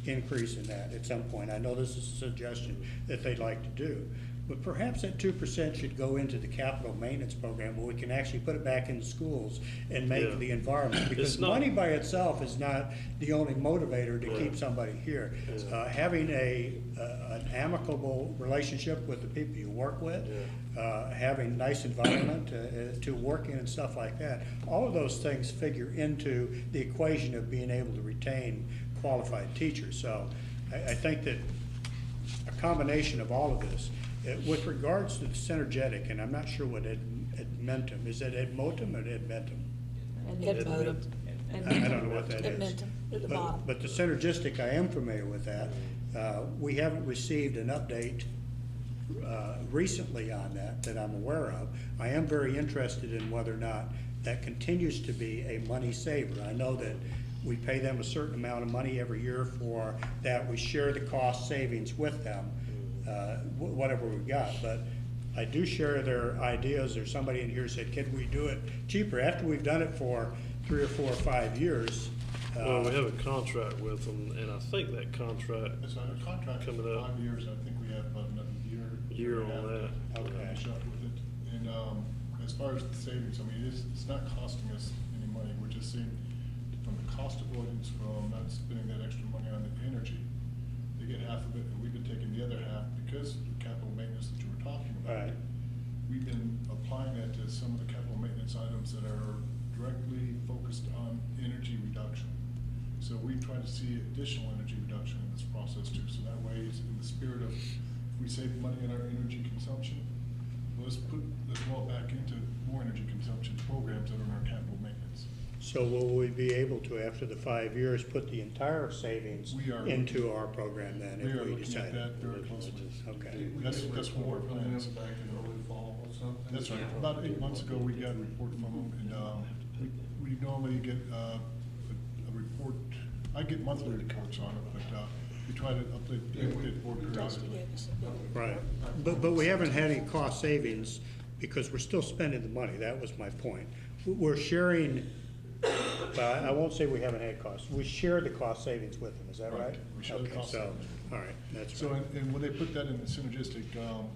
increase in that at some point, I know this is a suggestion that they'd like to do, but perhaps that 2% should go into the capital maintenance program where we can actually put it back in the schools and make Yeah. the environment. Because It's not- money by itself is not the only motivator to Right. keep somebody here. Having an amicable relationship with the people you work with, having nice environment to work in and stuff like that, all of those things figure into the equation of being able to retain qualified teachers. So I think that a combination of all of this, with regards to the synergetic, and I'm not sure what Edmentum, is it Edmotum or Edmentum? Edmotum. I don't know what that is. Edmentum, at the bottom. But the synergistic, I am familiar with that. We haven't received an update recently on that I'm aware of. I am very interested in whether or not that continues to be a money saver. I know that we pay them a certain amount of money every year for that. We share the cost savings with them, whatever we've got. But I do share their ideas. There's somebody in here said, can we do it cheaper? After we've done it for 3 or 4 or 5 years. Well, we have a contract with them, and I think that contract It's under contract for coming up 5 years. I think we have about another year on and a half that. to Okay. finish up with it. And, as far as the savings, I mean, it's not costing us any money. We're just seeing from the cost avoidance from not spending that extra money on the energy. They get half of it, and we've been taking the other half because of the capital maintenance that you were talking about. Right. We've been applying that to some of the capital maintenance items that are directly focused on energy reduction. So we try to see additional energy reduction in this process too. So that way, it's in the spirit of, if we save money in our energy consumption, let's roll it back into more energy consumption programs that are in our capital maintenance. So will we be able to, after the 5 years, put the entire savings We are into our program then, We are if we looking decide? at that very closely. Okay. That's one of our plans. Back in early fall or something? That's right. About 8 months ago, we got a report from them, and we normally get a report. I get monthly reports on it, but we try to update board periodically. Right, but we haven't had any cost savings because we're still spending the money, that was my point. We're sharing, well, I won't say we haven't had costs, we share the cost savings with them, is that right? We share the Okay, cost so, savings. all right, that's So, right. and when they put that in the synergistic,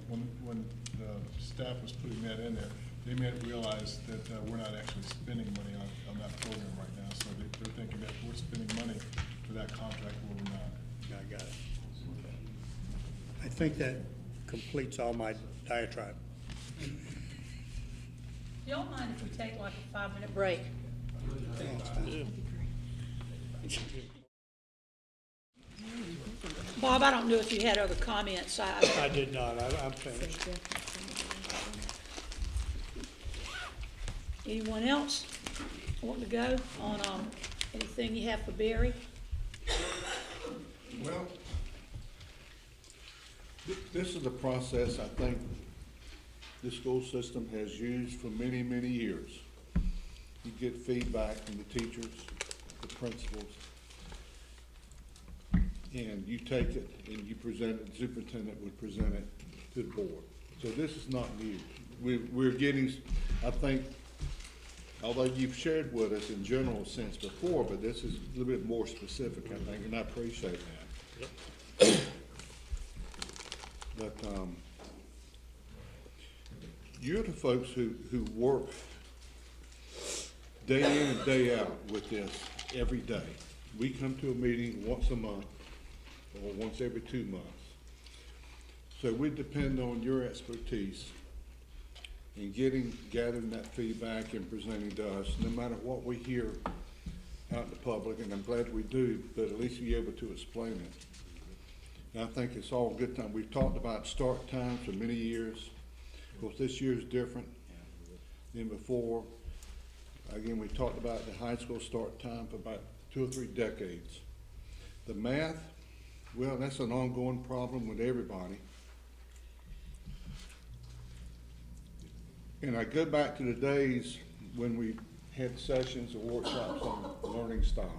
when the staff was putting that in there, they may not realize that we're not actually spending money on that program right now. So they're thinking that we're spending money for that contract where we're not. I got it. I think that completes all my diatribe. Y'all mind if we take like a 5-minute break? Bob, I don't know if you had other comments. I did not, I'm finished. Anyone else want to go on, anything you have for Barry? Well, this is a process I think the school system has used for many, many years. You get feedback from the teachers, the principals, and you take it and you present it, the superintendent would present it to the board. So this is not new. We're getting, I think, although you've shared with us in general sense before, but this is a little bit more specific, I think, and I appreciate that. But, you're the folks who work day in and day out with this every day. We come to a meeting once a month or once every 2 months. So we depend on your expertise in gathering that feedback and presenting to us, no matter what we hear out in the public, and I'm glad we do, but at least you're able to explain it. And I think it's all good time. We've talked about start times for many years. Of course, this year is different than before. Again, we talked about the high school start time for about 2 or 3 decades. The math, well, that's an ongoing problem with everybody. And I go back to the days when we had sessions or workshops on learning styles.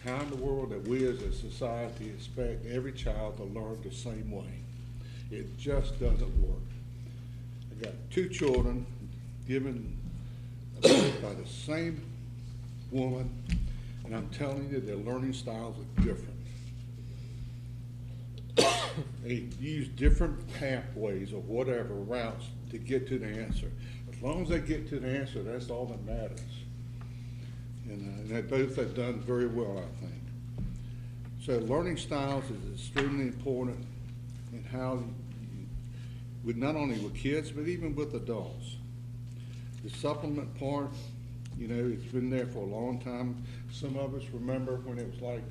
How in the world that we as a society expect every child to learn the same way? It just doesn't work. I got 2 children given birth by the same woman, and I'm telling you, their learning styles are different. They use different pathways or whatever routes to get to the answer. As long as they get to the answer, that's all that matters. And they both have done very well, I think. So learning styles is extremely important in how, with not only with kids, but even with adults. The supplement part, you know, it's been there for a long time. Some of us remember when it was like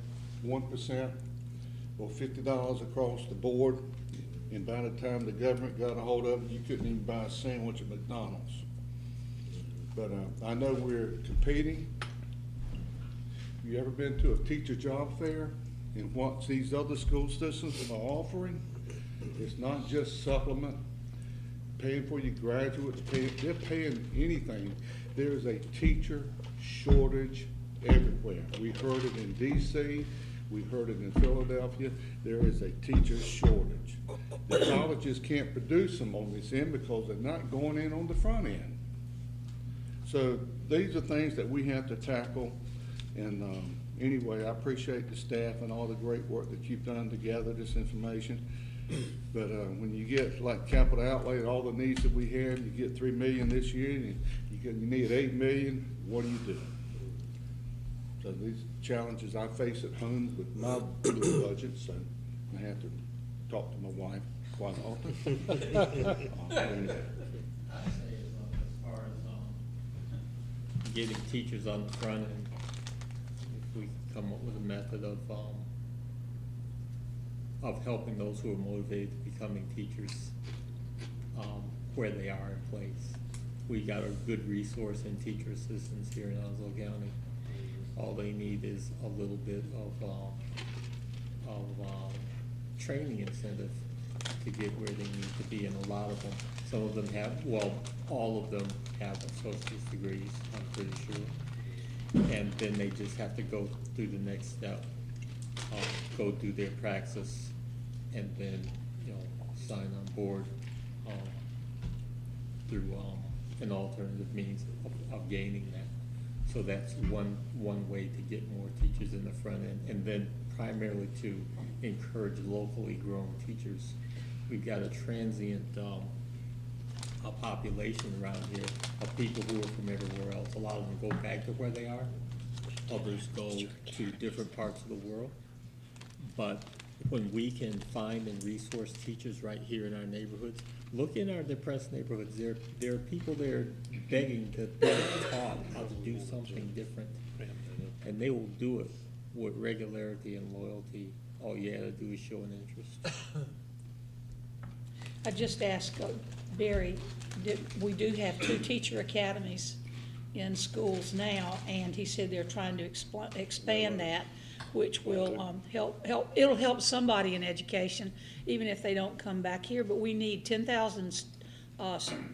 1% or $50 across the board, and by the time the government got a hold of it, you couldn't even buy a sandwich at McDonald's. But I know we're competing. You ever been to a teacher job fair and what these other school systems are offering? It's not just supplement, paying for your graduates, they're paying anything. There's a teacher shortage everywhere. We heard it in DC, We heard it in Philadelphia, there is a teacher shortage. The colleges can't produce them on this end because they're not going in on the front end. So these are things that we have to tackle. And anyway, I appreciate the staff and all the great work that you've done to gather this information. But when you get like capital outlay and all the needs that we have, you get 3 million this year, and you need 8 million, what do you do? So these challenges I face at home with my little budget, so I have to talk to my wife quite often. I say as far as getting teachers on the front end, if we come up with a method of helping those who are motivated to becoming teachers where they are in place. We got a good resource in teacher assistants here in Onslow County. All they need is a little bit of training incentive to get where they need to be, and a lot of them, some of them have, well, all of them have associate's degrees, I'm pretty sure. And then they just have to go through the next step, go do their praxis, and then, you know, sign on board through an alternative means of gaining that. So that's one way to get more teachers in the front end, and then primarily to encourage locally grown teachers. We've got a transient a population around here of people who are from everywhere else. A lot of them go back to where they are. Others go to different parts of the world. But when we can find and resource teachers right here in our neighborhoods, look in our depressed neighborhoods, there are people there begging to be taught how to do something different. And they will do it with regularity and loyalty. All you have to do is show an interest. I just asked Barry, we do have 2 teacher academies in schools now, and he said they're trying to expand that, which will it'll help somebody in education, even if they don't come back here. But we need 10,000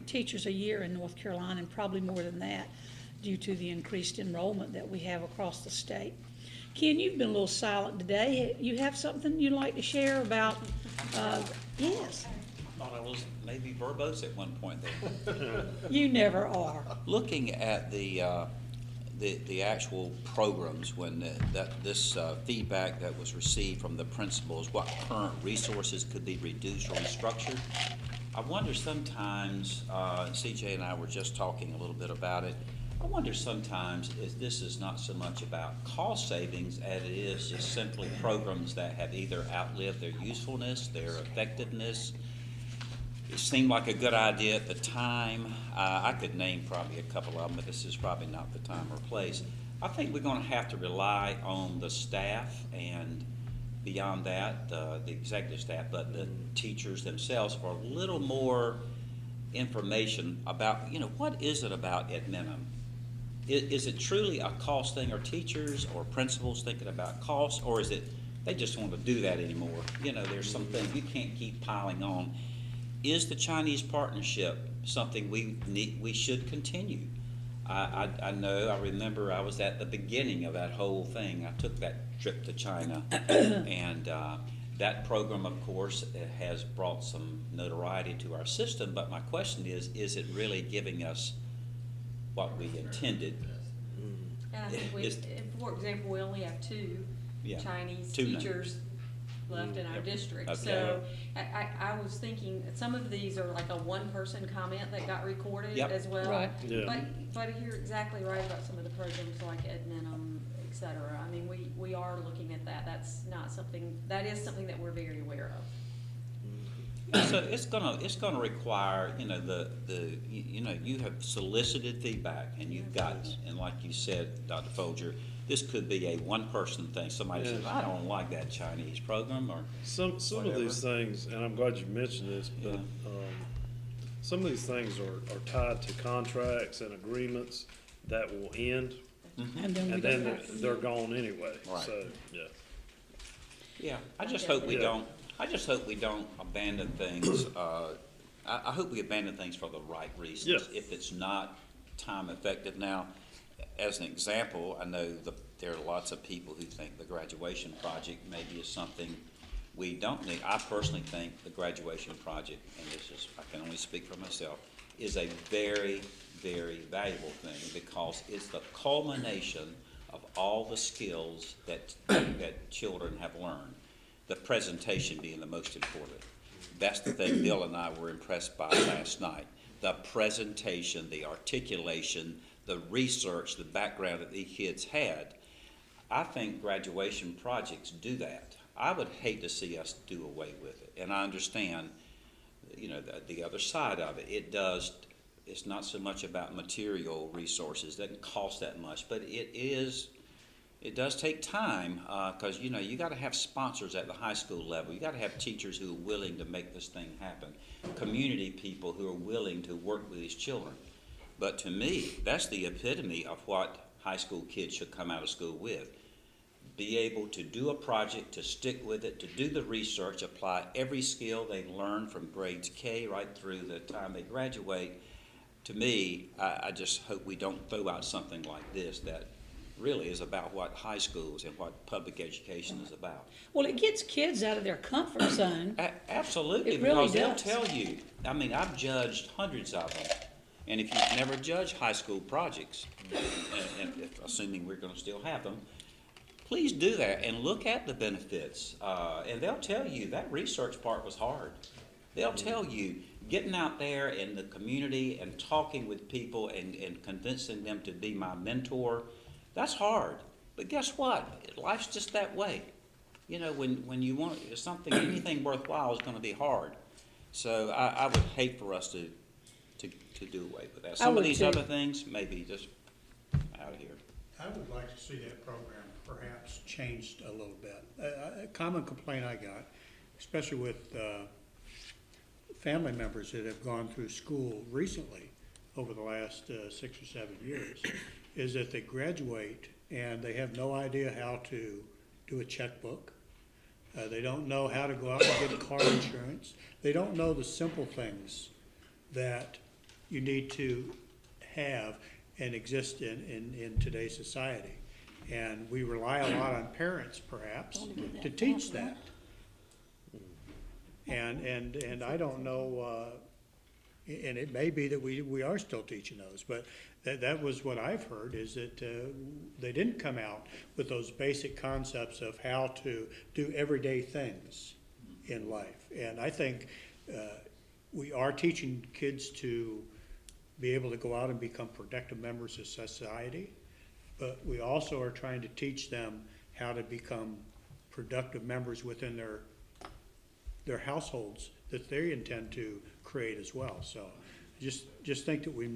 teachers a year in North Carolina, and probably more than that, due to the increased enrollment that we have across the state. Ken, you've been a little silent today. You have something you'd like to share about? Yes. I thought I was maybe verbose at one point there. You never are. Looking at the actual programs, when this feedback that was received from the principals, what current resources could be reduced or restructured, I wonder sometimes, CJ and I were just talking a little bit about it, I wonder sometimes if this is not so much about cost savings as it is just simply programs that have either outlived their usefulness, their effectiveness. It seemed like a good idea at the time. I could name probably a couple of them, but this is probably not the time or place. I think we're going to have to rely on the staff, and beyond that, the executive staff, but the teachers themselves for a little more information about, you know, what is it about ad minimum? Is it truly a cost thing? Are teachers or principals thinking about cost, or is it they just want to do that anymore? You know, there's some things you can't keep piling on. Is the Chinese partnership something we should continue? I know, I remember I was at the beginning of that whole thing. I took that trip to China, and that program, of course, has brought some notoriety to our system, but my question is it really giving us what we intended? And I think for example, we only have 2 Chinese teachers left in our district. Okay. So I was thinking some of these are like a 1-person comment that got recorded as well. Right. Yeah. But you're exactly right about some of the programs like Ed Minimum, et cetera. I mean, we are looking at that. That is something that we're very aware of. So it's gonna require, you know, you have solicited feedback, and you've got, and like you said, Dr. Folger, this could be a 1-person thing. Somebody says, I don't like that Chinese program, or Some whatever. of these things, and I'm glad you mentioned this, but some of these things are tied to contracts and agreements that will end, And then they're gone anyway. Right. So, yeah. Yeah, I just hope we don't abandon things. I hope we abandon things for the right reasons. Yeah. If it's not time effective now, as an example, I know the there are lots of people who think the graduation project maybe is something we don't need. I personally think the graduation project, and this is, I can only speak for myself, is a very, very valuable thing because it's the culmination of all the skills that children have learned, the presentation being the most important. That's the thing Bill and I were impressed by last night. The presentation, the articulation, the research, the background that these kids had. I think graduation projects do that. I would hate to see us do away with it. And I understand, you know, the other side of it. It's not so much about material resources. It doesn't cost that much, but it does take time because, you know, you got to have sponsors at the high school level. You got to have teachers who are willing to make this thing happen, community people who are willing to work with these children. But to me, that's the epitome of what high school kids should come out of school with. Be able to do a project, to stick with it, to do the research, apply every skill they've learned from grades K right through the time they graduate. To me, I just hope we don't throw out something like this that really is about what high schools and what public education is about. Well, it gets kids out of their comfort zone. Absolutely, It really because they'll does. tell you, I mean, I've judged hundreds of them. And if you've never judged high school projects, and if, assuming we're gonna still have them, please do that and look at the benefits. And they'll tell you that research part was hard. They'll tell you getting out there in the community and talking with people and convincing them to be my mentor, that's hard. But guess what? Life's just that way. You know, when you want something, anything worthwhile is gonna be hard. So I would hate for us to do away with that. Some of these other things, maybe just out of here. I would like to see that program perhaps changed a little bit. A common complaint I got, especially with family members that have gone through school recently over the last 6 or 7 years, is that they graduate and they have no idea how to do a checkbook. They don't know how to go out and get car insurance. They don't know the simple things that you need to have and exist in today's society. And we rely a lot on parents, perhaps, to teach that. And I don't know, and it may be that we are still teaching those, but that was what I've heard, is that they didn't come out with those basic concepts of how to do everyday things in life. And I think we are teaching kids to be able to go out and become productive members of society, but we also are trying to teach them how to become productive members within their households that they intend to create as well. So just think that we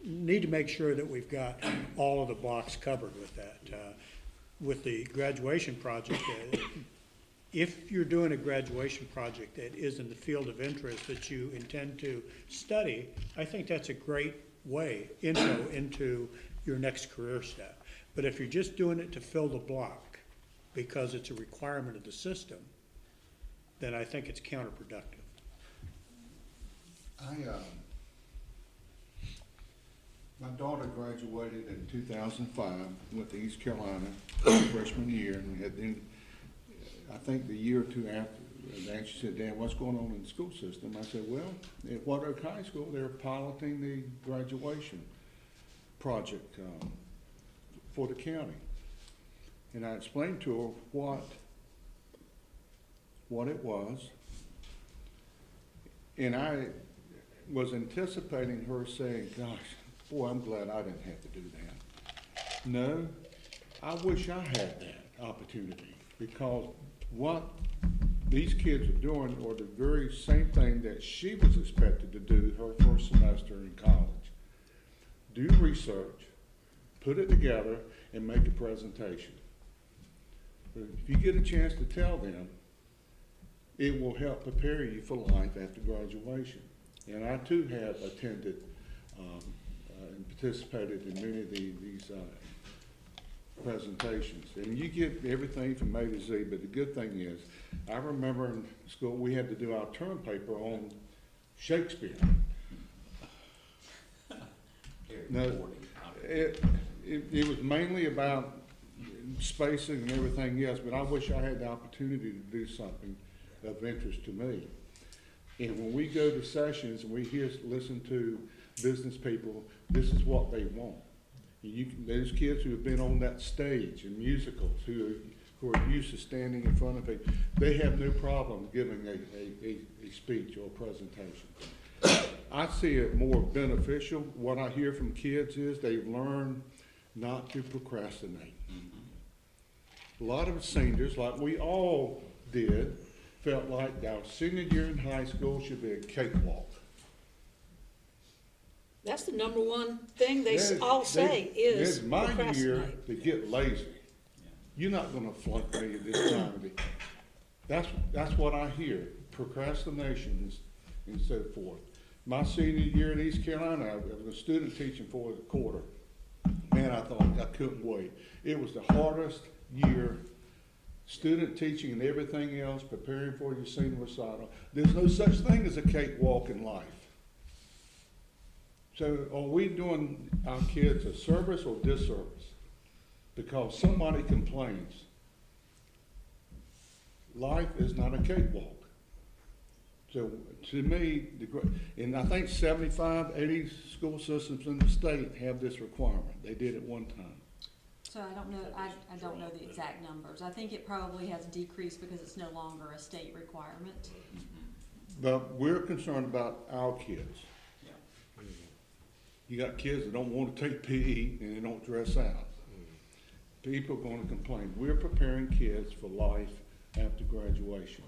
need to make sure that we've got all of the blocks covered with that. With the graduation project, if you're doing a graduation project that is in the field of interest that you intend to study, I think that's a great intro into your next career step. But if you're just doing it to fill the block because it's a requirement of the system, then I think it's counterproductive. My daughter graduated in 2005, went to East Carolina freshman year, and I think the year or two after, and she said, "Dad, what's going on in the school system?" I said, "Well, at Water Oak High School, they're piloting the graduation project for the county." And I explained to her what it was, and I was anticipating her saying, "Gosh, boy, I'm glad I didn't have to do that." No, I wish I had that opportunity, because what these kids are doing are the very same thing that she was expected to do her first semester in college. Do research, put it together, and make a presentation. But if you get a chance to tell them, it will help prepare you for life after graduation. And I too have attended and participated in many of these presentations. And you get everything from A to Z, but the good thing is, I remember in school we had to do our term paper on Shakespeare. Now, it was mainly about spacing and everything else, but I wish I had the opportunity to do something of interest to me. And when we go to sessions and we listen to business people, this is what they want. Those kids who have been on that stage in musicals, who are used to standing in front of people, they have no problem giving a speech or a presentation. I see it more beneficial. What I hear from kids is they've learned not to procrastinate. A lot of seniors, like we all did, felt like our senior year in high school should be a cakewalk. That's the number one thing they all say is It's my year procrastinate. to get lazy. You're not gonna flunk me at this time of the. That's what I hear, procrastinations and so forth. My senior year in East Carolina, I was a student teaching for the quarter. Man, I thought I couldn't wait. It was the hardest year, student teaching and everything else, preparing for your senior recital. There's no such thing as a cakewalk in life. So are we doing our kids a service or disservice? Because somebody complains. Life is not a cakewalk. So to me, and I think 75, 80 school systems in the state have this requirement. They did it one time. So I don't know, I don't know the exact numbers. I think it probably has decreased because it's no longer a state requirement. But we're concerned about our kids. You got kids that don't want to take PE and they don't dress out. People are going to complain. We're preparing kids for life after graduation.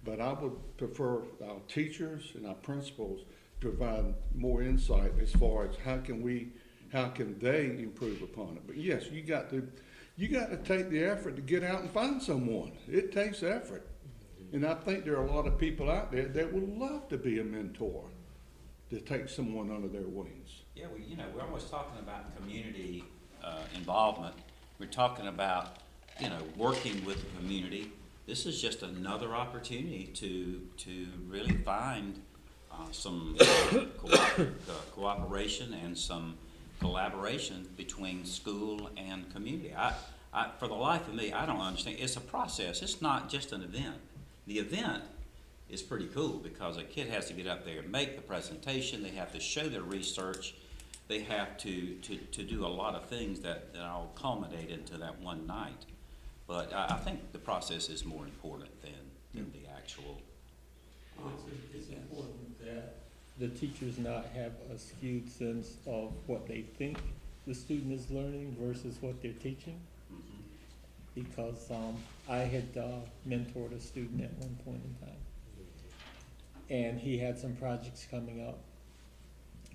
But I would prefer our teachers and our principals provide more insight as far as how can they improve upon it. But yes, you got to take the effort to get out and find someone. It takes effort. And I think there are a lot of people out there that would love to be a mentor, to take someone under their wings. Yeah, we're always talking about community involvement. We're talking about, working with the community. This is just another opportunity to really find some cooperation and some collaboration between school and community. For the life of me, I don't understand. It's a process. It's not just an event. The event is pretty cool because a kid has to get up there and make the presentation. They have to show their research. They have to do a lot of things that all culminate into that one night. But I think the process is more important than the actual. It's important that the teachers not have a skewed sense of what they think the student is learning versus what they're teaching. Because I had mentored a student at one point in time. And he had some projects coming up.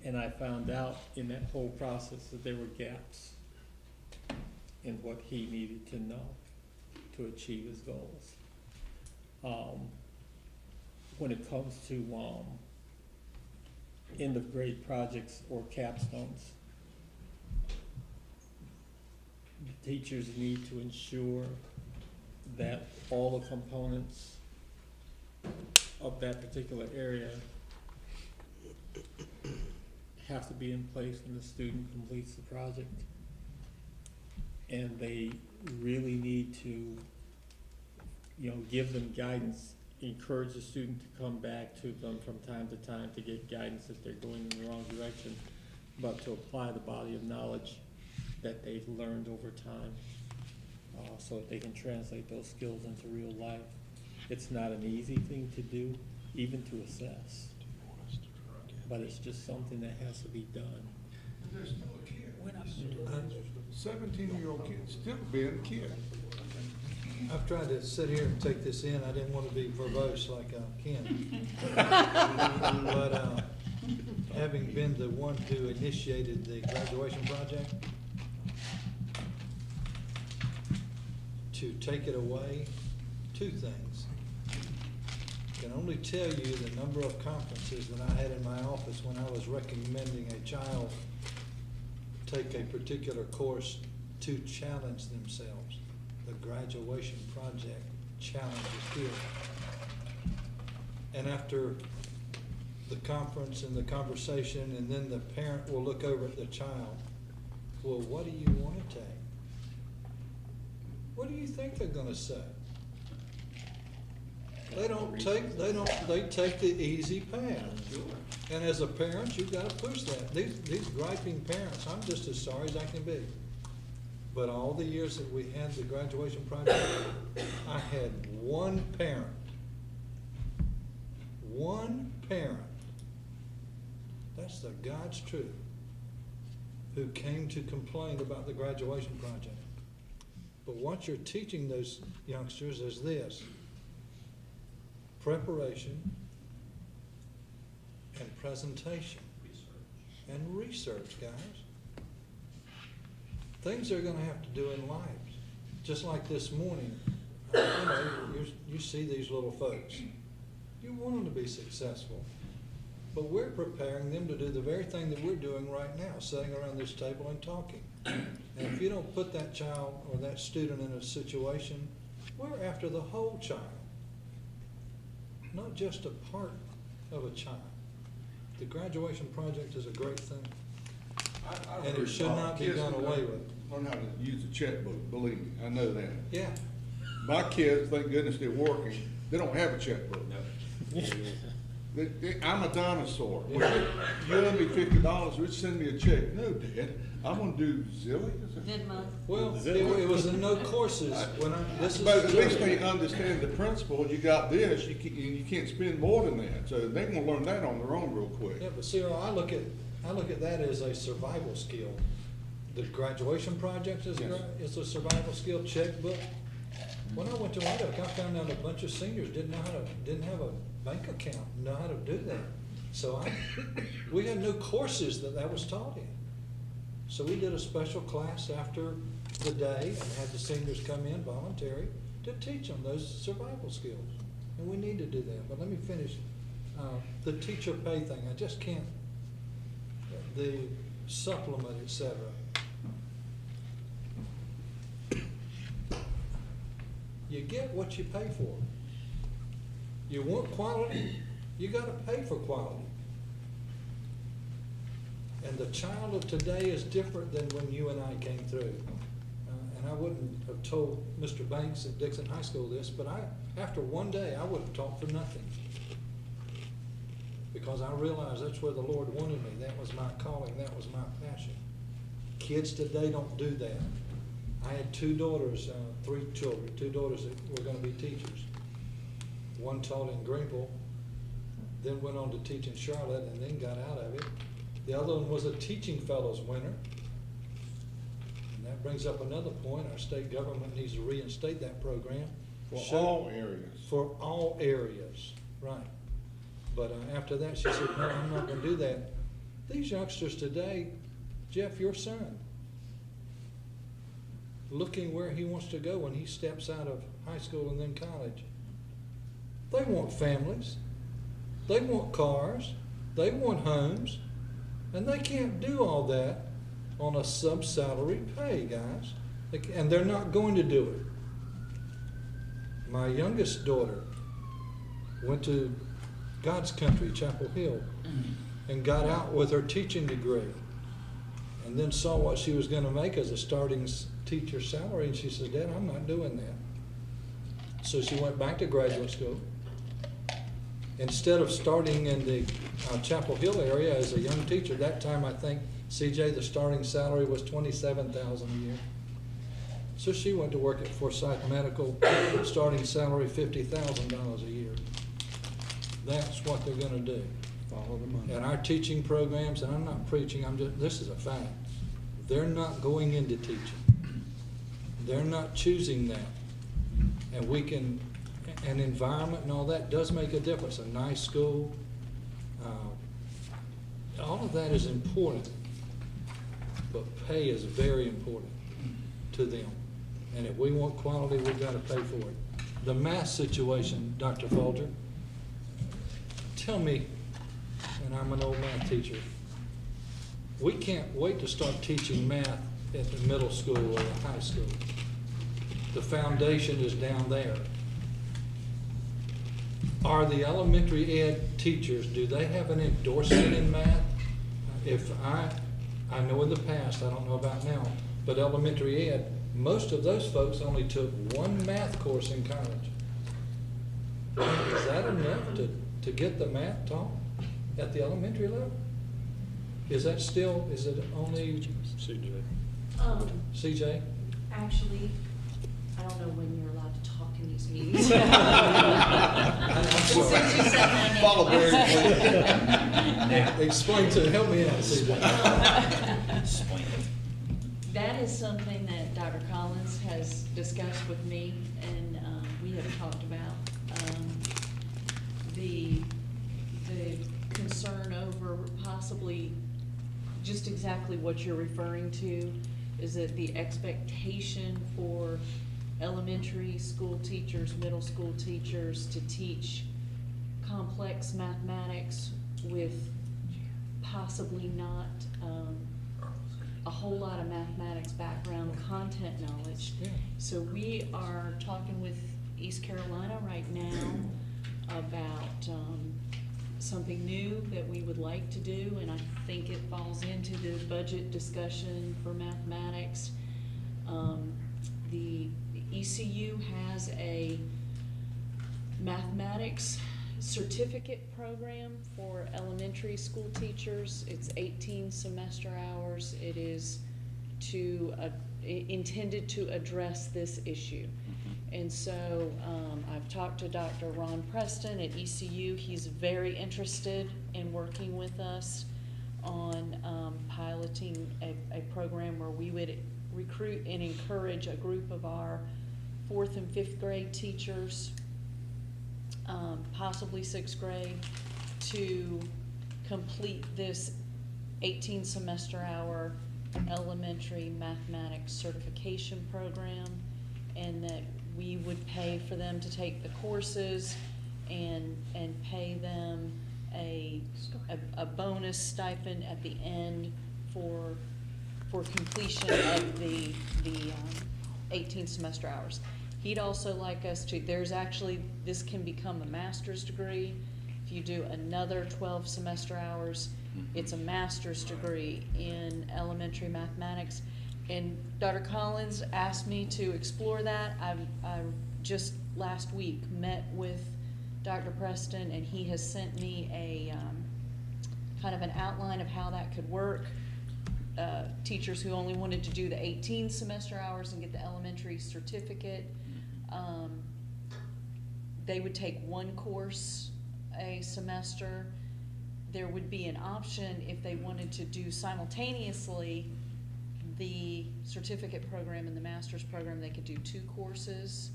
And I found out in that whole process that there were gaps in what he needed to know to achieve his goals. When it comes to end of grade projects or capstones, the teachers need to ensure that all the components of that particular area have to be in place when the student completes the project. And they really need to, give them guidance, encourage the student to come back to them from time to time to get guidance if they're going in the wrong direction, but to apply the body of knowledge that they've learned over time so that they can translate those skills into real life. It's not an easy thing to do, even to assess, but it's just something that has to be done. There's still a kid. 17-year-old kid, still being a kid. I've tried to sit here and take this in. I didn't want to be verbose like Ken. But having been the one who initiated the graduation project, to take it away, two things. I can only tell you the number of conferences that I had in my office when I was recommending a child take a particular course to challenge themselves. The graduation project challenges kids. And after the conference and the conversation, and then the parent will look over at the child, well, what do you want to take? what do you think they're gonna say? They take the easy path. And as a parent, you've gotta push that. These griping parents, I'm just as sorry as I can be. But all the years that we had the graduation project, I had one parent, that's the God's truth, who came to complain about the graduation project. But what you're teaching those youngsters is this: preparation and presentation and research, guys. Things they're gonna have to do in life. Just like this morning, you see these little folks. You want them to be successful, but we're preparing them to do the very thing that we're doing right now, sitting around this table and talking. And if you don't put that child or that student in a situation, we're after the whole child, not just a part of a child. The graduation project is a great thing. And it should not be done away with. Learn how to use a checkbook, believe me, I know that. Yeah. My kids, thank goodness they're working, they don't have a checkbook. I'm a dinosaur. You owe me $50, would you send me a check? No, Dad, I'm gonna do Zilly. Well, it was in no courses when But at least they understand the principle, you got this, you can't spend more than that, so they're gonna learn that on their own real quick. Yeah, but Cyril, I look at that as a survival skill. The graduation project is a survival skill checkbook. When I went to White Oak, I found out a bunch of seniors didn't have a bank account, know how to do that. So we had no courses that was taught in. So we did a special class after the day and had the seniors come in voluntary to teach them those survival skills. And we need to do that. But let me finish. The teacher pay thing, I just can't, the supplement, et cetera. You get what you pay for. You want quality, you gotta pay for quality. And the child of today is different than when you and I came through. And I wouldn't have told Mr. Banks at Dixon High School this, but after one day, I would have taught for nothing. Because I realized that's where the Lord wanted me. That was my calling, that was my passion. Kids today don't do that. I had two daughters, three children, two daughters that were gonna be teachers. One taught in Greenville, then went on to teach in Charlotte, and then got out of it. The other one was a teaching fellows winner. And that brings up another point. Our state government needs to reinstate that program. For all areas. For all areas, right. But after that, she said, no, I'm not gonna do that. These youngsters today, Jeff, your son, looking where he wants to go when he steps out of high school and then college. They want families, they want cars, they want homes, and they can't do all that on a sub-salary pay, guys. And they're not going to do it. My youngest daughter went to God's country, Chapel Hill, and got out with her teaching degree, and then saw what she was gonna make as a starting teacher salary, and she says, Dad, I'm not doing that. So she went back to graduate school. Instead of starting in the Chapel Hill area as a young teacher, that time I think, CJ, the starting salary was $27,000 a year. So she went to work at Forsyth Medical, starting salary $50,000 a year. That's what they're gonna do. Follow the money. And our teaching programs, and I'm not preaching, this is a fact. They're not going into teaching. They're not choosing that. And we can, an environment and all that does make a difference. A nice school, all of that is important. But pay is very important to them. And if we want quality, we've got to pay for it. The math situation, Dr. Folger, tell me, and I'm an old math teacher, we can't wait to start teaching math at the middle school or the high school. The foundation is down there. Are the elementary ed teachers, do they have an endorsement in math? If I know in the past, I don't know about now, but elementary ed, most of those folks only took one math course in college. Is that enough to get the math taught at the elementary level? Is that still, is it only CJ? Actually, I don't know when you're allowed to talk in these meetings. I'm sorry. Since you said my name. Follow very Explain help me out, CJ. Explain it. That is something that Dr. Collins has discussed with me, and we have talked about. The concern over possibly just exactly what you're referring to is that the expectation for elementary school teachers, middle school teachers to teach complex mathematics with possibly not a whole lot of mathematics background content knowledge. Yeah. So we are talking with East Carolina right now about something new that we would like to do, and I think it falls into the budget discussion for mathematics. The ECU has a mathematics certificate program for elementary school teachers. It's 18 semester hours. It is intended to address this issue. And so I've talked to Dr. Ron Preston at ECU. He's very interested in working with us on piloting a program where we would recruit and encourage a group of our 4th and 5th grade teachers, possibly 6th grade, to complete this 18 semester hour elementary mathematics certification program, and that we would pay for them to take the courses and pay them a bonus stipend at the end for completion of the 18 semester hours. He'd also like us to, this can become a master's degree. If you do another 12 semester hours, it's a master's degree in elementary mathematics. And Dr. Collins asked me to explore that. I just last week met with Dr. Preston, and he has sent me a kind of an outline of how that could work. Teachers who only wanted to do the 18 semester hours and get the elementary certificate, they would take one course a semester. There would be an option if they wanted to do simultaneously the certificate program and the master's program. They could do 2 courses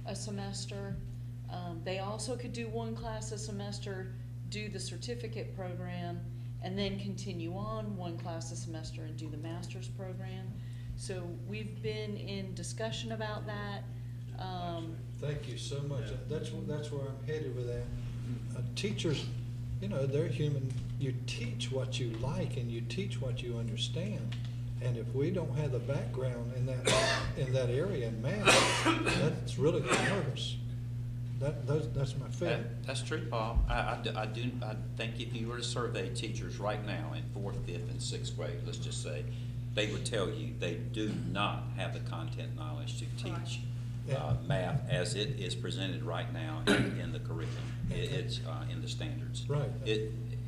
a semester. They also could do 1 class a semester, do the certificate program, and then continue on 1 class a semester and do the master's program. So we've been in discussion about that. Thank you so much. That's where I'm headed with that. Teachers, they're human. You teach what you like and you teach what you understand. And if we don't have the background in that area in math, that's really going to hurt us. That's my feeling. That's true, Bob. I think if you were to survey teachers right now in 4th, 5th, and 6th grade, let's just say, they would tell you they do not have the content knowledge to teach math as it is presented right now in the curriculum. It's in the standards. Right.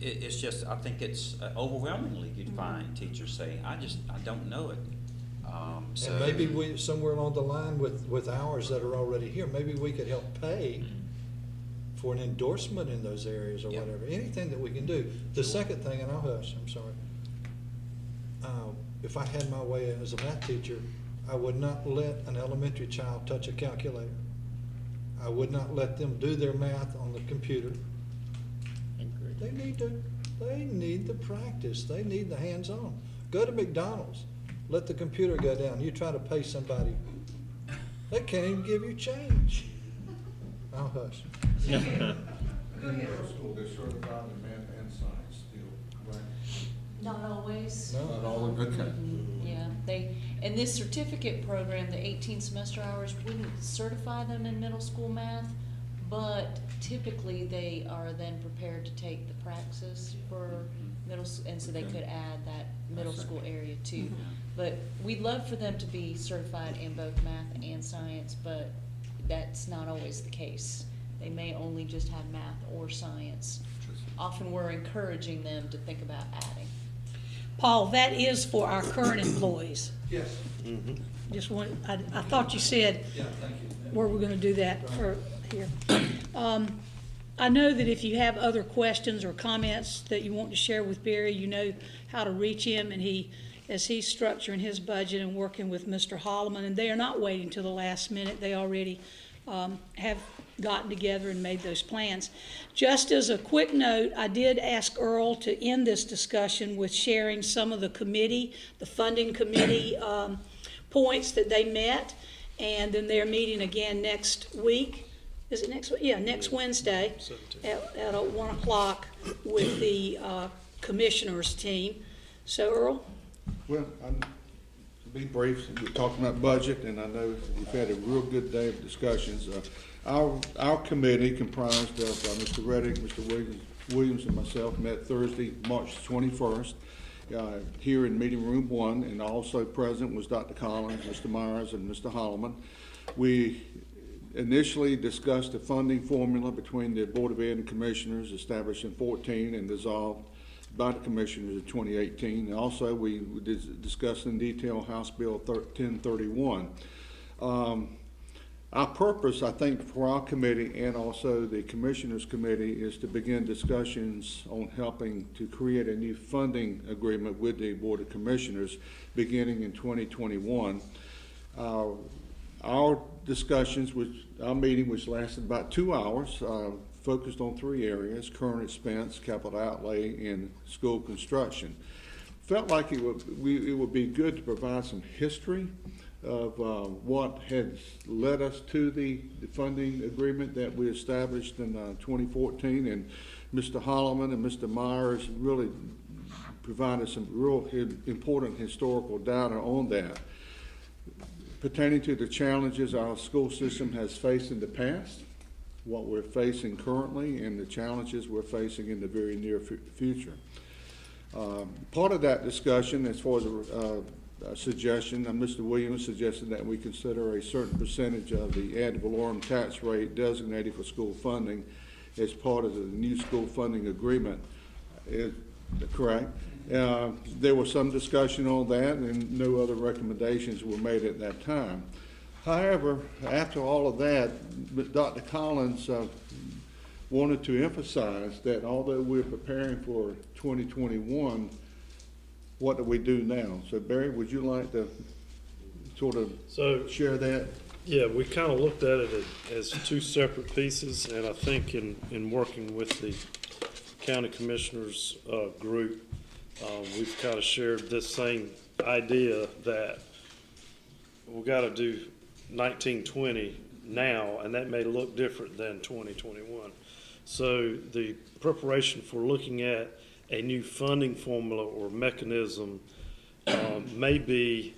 It's just, I think it's overwhelmingly you'd find teachers saying, I don't know it. So and maybe we, somewhere along the line with hours that are already here, maybe we could help pay for an endorsement in those areas or whatever. Anything that we can do. The second thing, and I'll hush, I'm sorry. If I had my way as a math teacher, I would not let an elementary child touch a calculator. I would not let them do their math on the computer. They need the practice. They need the hands-on. Go to McDonald's. Let the computer go down. You try to pay somebody. They can't even give you change. I'll hush. Go ahead. Middle school, they're certified in math and science still, right? Not always. No. Not all of them, okay. Yeah, and this certificate program, the 18 semester hours, wouldn't certify them in middle school math, but typically they are then prepared to take the praxis for and so they could add that middle school area too. But we'd love for them to be certified in both math and science, but that's not always the case. They may only just have math or science. Often we're encouraging them to think about adding. Paul, that is for our current employees. Yes. Just want, I thought you said Yeah, thank you. where we're gonna do that for here. I know that if you have other questions or comments that you want to share with Barry, you know how to reach him, and as he's structuring his budget and working with Mr. Holloman, and they are not waiting till the last minute, they already have gotten together and made those plans. Just as a quick note, I did ask Earl to end this discussion with sharing some of the funding committee points that they met, and then they're meeting again next week. Is it next week? Yeah, next Wednesday at 1 o'clock with the commissioners team. So Earl? Well, to be brief, we're talking about budget, and I know we've had a real good day of discussions. Our committee comprised of Mr. Reddick, Mr. Williams, and myself met Thursday, March 21st, here in meeting room 1, and also present was Dr. Collins, Mr. Myers, and Mr. Holloman. We initially discussed the funding formula between the Board of Ed and Commissioners established in 2014 and dissolved by the Commissioners in 2018. And also, we discussed in detail House Bill 1031. Our purpose, I think, for our committee and also the Commissioners Committee is to begin discussions on helping to create a new funding agreement with the Board of Commissioners beginning in 2021. Our discussions, our meeting, which lasted about 2 hours, focused on 3 areas: current expense, capital outlay, and school construction. Felt like it would be good to provide some history of what has led us to the funding agreement that we established in 2014, and Mr. Holloman and Mr. Myers really provided some real important historical data on that, pertaining to the challenges our school system has faced in the past, what we're facing currently, and the challenges we're facing in the very near future. Part of that discussion, as far as a suggestion, Mr. Williams suggested that we consider a certain percentage of the ad valorem tax rate designated for school funding as part of the new school funding agreement. Is correct? There was some discussion on that, and no other recommendations were made at that time. However, after all of that, Dr. Collins wanted to emphasize that although we're preparing for 2021, what do we do now? So Barry, would you like to sort of share that? Yeah, we kind of looked at it as 2 separate pieces, and I think in working with the county commissioners group, we've kind of shared this same idea that we've got to do 1920 now, and that may look different than 2021. So the preparation for looking at a new funding formula or mechanism may be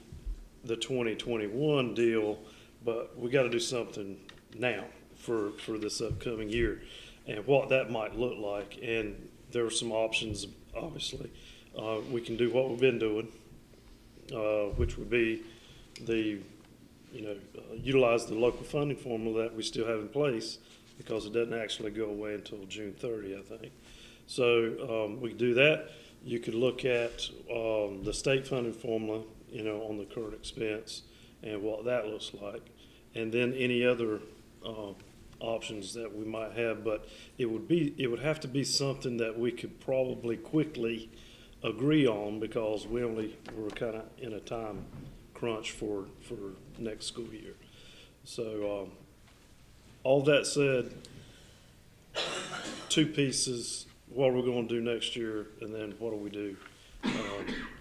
the 2021 deal, but we got to do something now for this upcoming year, and what that might look like. And there are some options, obviously. We can do what we've been doing, which would be utilize the local funding formula that we still have in place, because it doesn't actually go away until June 30, I think. So we could do that. You could look at the state funding formula, on the current expense and what that looks like, and then any other options that we might have. But it would have to be something that we could probably quickly agree on, because we're kind of in a time crunch for next school year. So all that said, 2 pieces: what we're going to do next year, and then what do we do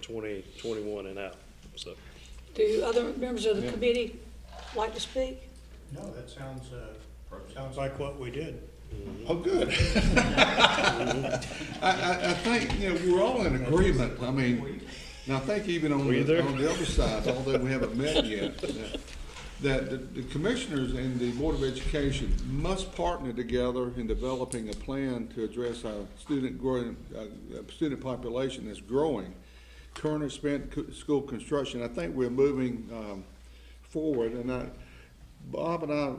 2021 and out. So, do other members of the committee like to speak? No, that sounds like what we did. Oh, good. I think, we're all in agreement. I mean, and I think even on the other side, although we haven't met yet, that the commissioners and the Board of Education must partner together in developing a plan to address our student population that's growing. Current spent school construction, I think we're moving forward, and Bob and I,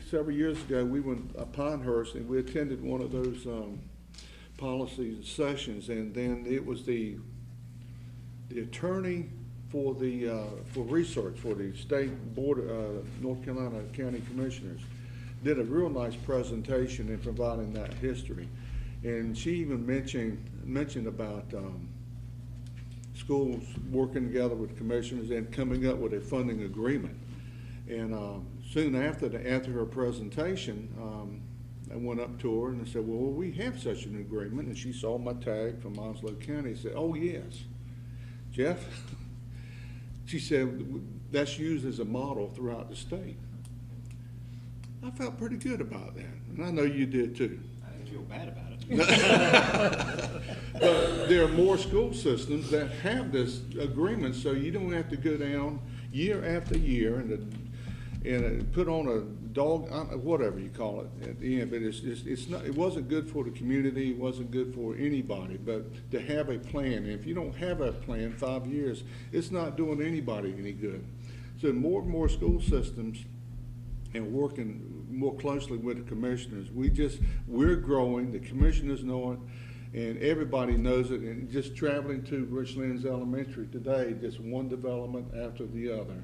several years ago, we went up Pinehurst and we attended one of those policy sessions, and then it was the attorney for research for the state board, North Carolina County Commissioners, did a real nice presentation in providing that history, and she even mentioned about schools working together with commissioners and coming up with a funding agreement. And soon after her presentation, I went up to her and I said, well, we have such an agreement. And she saw my tag from Onslow County and said, oh, yes. Jeff, she said, that's used as a model throughout the state. I felt pretty good about that, and I know you did too. I didn't feel bad about it. But there are more school systems that have this agreement, so you don't have to go down year after year and put on a dog, whatever you call it at the end. But it's not. It wasn't good for the community. It wasn't good for anybody. But to have a plan, and if you don't have a plan, 5 years, it's not doing anybody any good. So more and more school systems, and working more closely with the commissioners. We're growing. The commissioners know it, and everybody knows it. And just traveling to Richlands Elementary today, just one development after the other.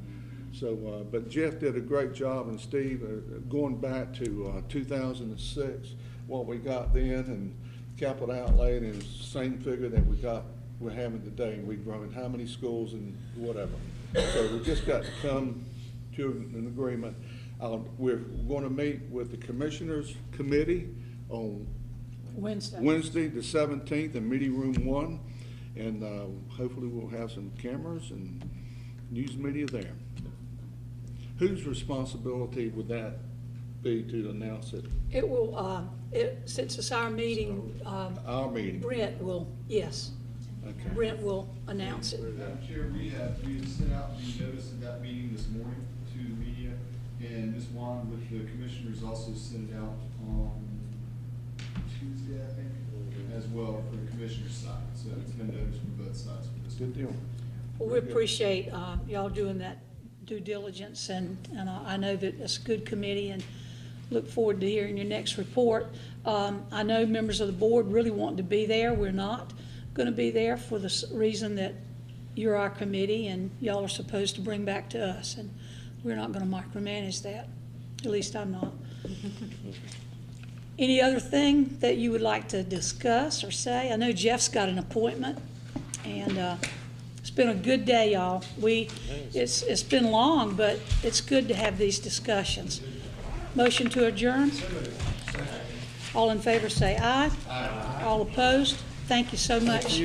So, but Jeff did a great job, and Steve, going back to 2006, what we got then, and capital outlay, and the same figure that we're having today, and we've grown how many schools and whatever. So we just got to come to an agreement. We're going to meet with the Commissioners Committee on Wednesday the 17th in Meeting Room 1, and hopefully we'll have some cameras and news media there. Whose responsibility would that be to announce it? It will, since it's our meeting. Our meeting. Brent will, yes. Okay. Brent will announce it. Madam Chair, we had sent out the notice of that meeting this morning to the media, and Ms. Wand with the commissioners also sent it out on Tuesday, I think, as well for the commissioner's side. So it's been noticed from both sides for this. Good deal. Well, we appreciate y'all doing that due diligence, and I know that it's a good committee, and look forward to hearing your next report. I know members of the board really want to be there. We're not going to be there for the reason that you're our committee and y'all are supposed to bring back to us, and we're not going to micromanage that. At least I'm not. Any other thing that you would like to discuss or say? I know Jeff's got an appointment, and it's been a good day, y'all. It's been long, but it's good to have these discussions. Motion to adjourn? All in favor say aye. Aye. All opposed? Thank you so much.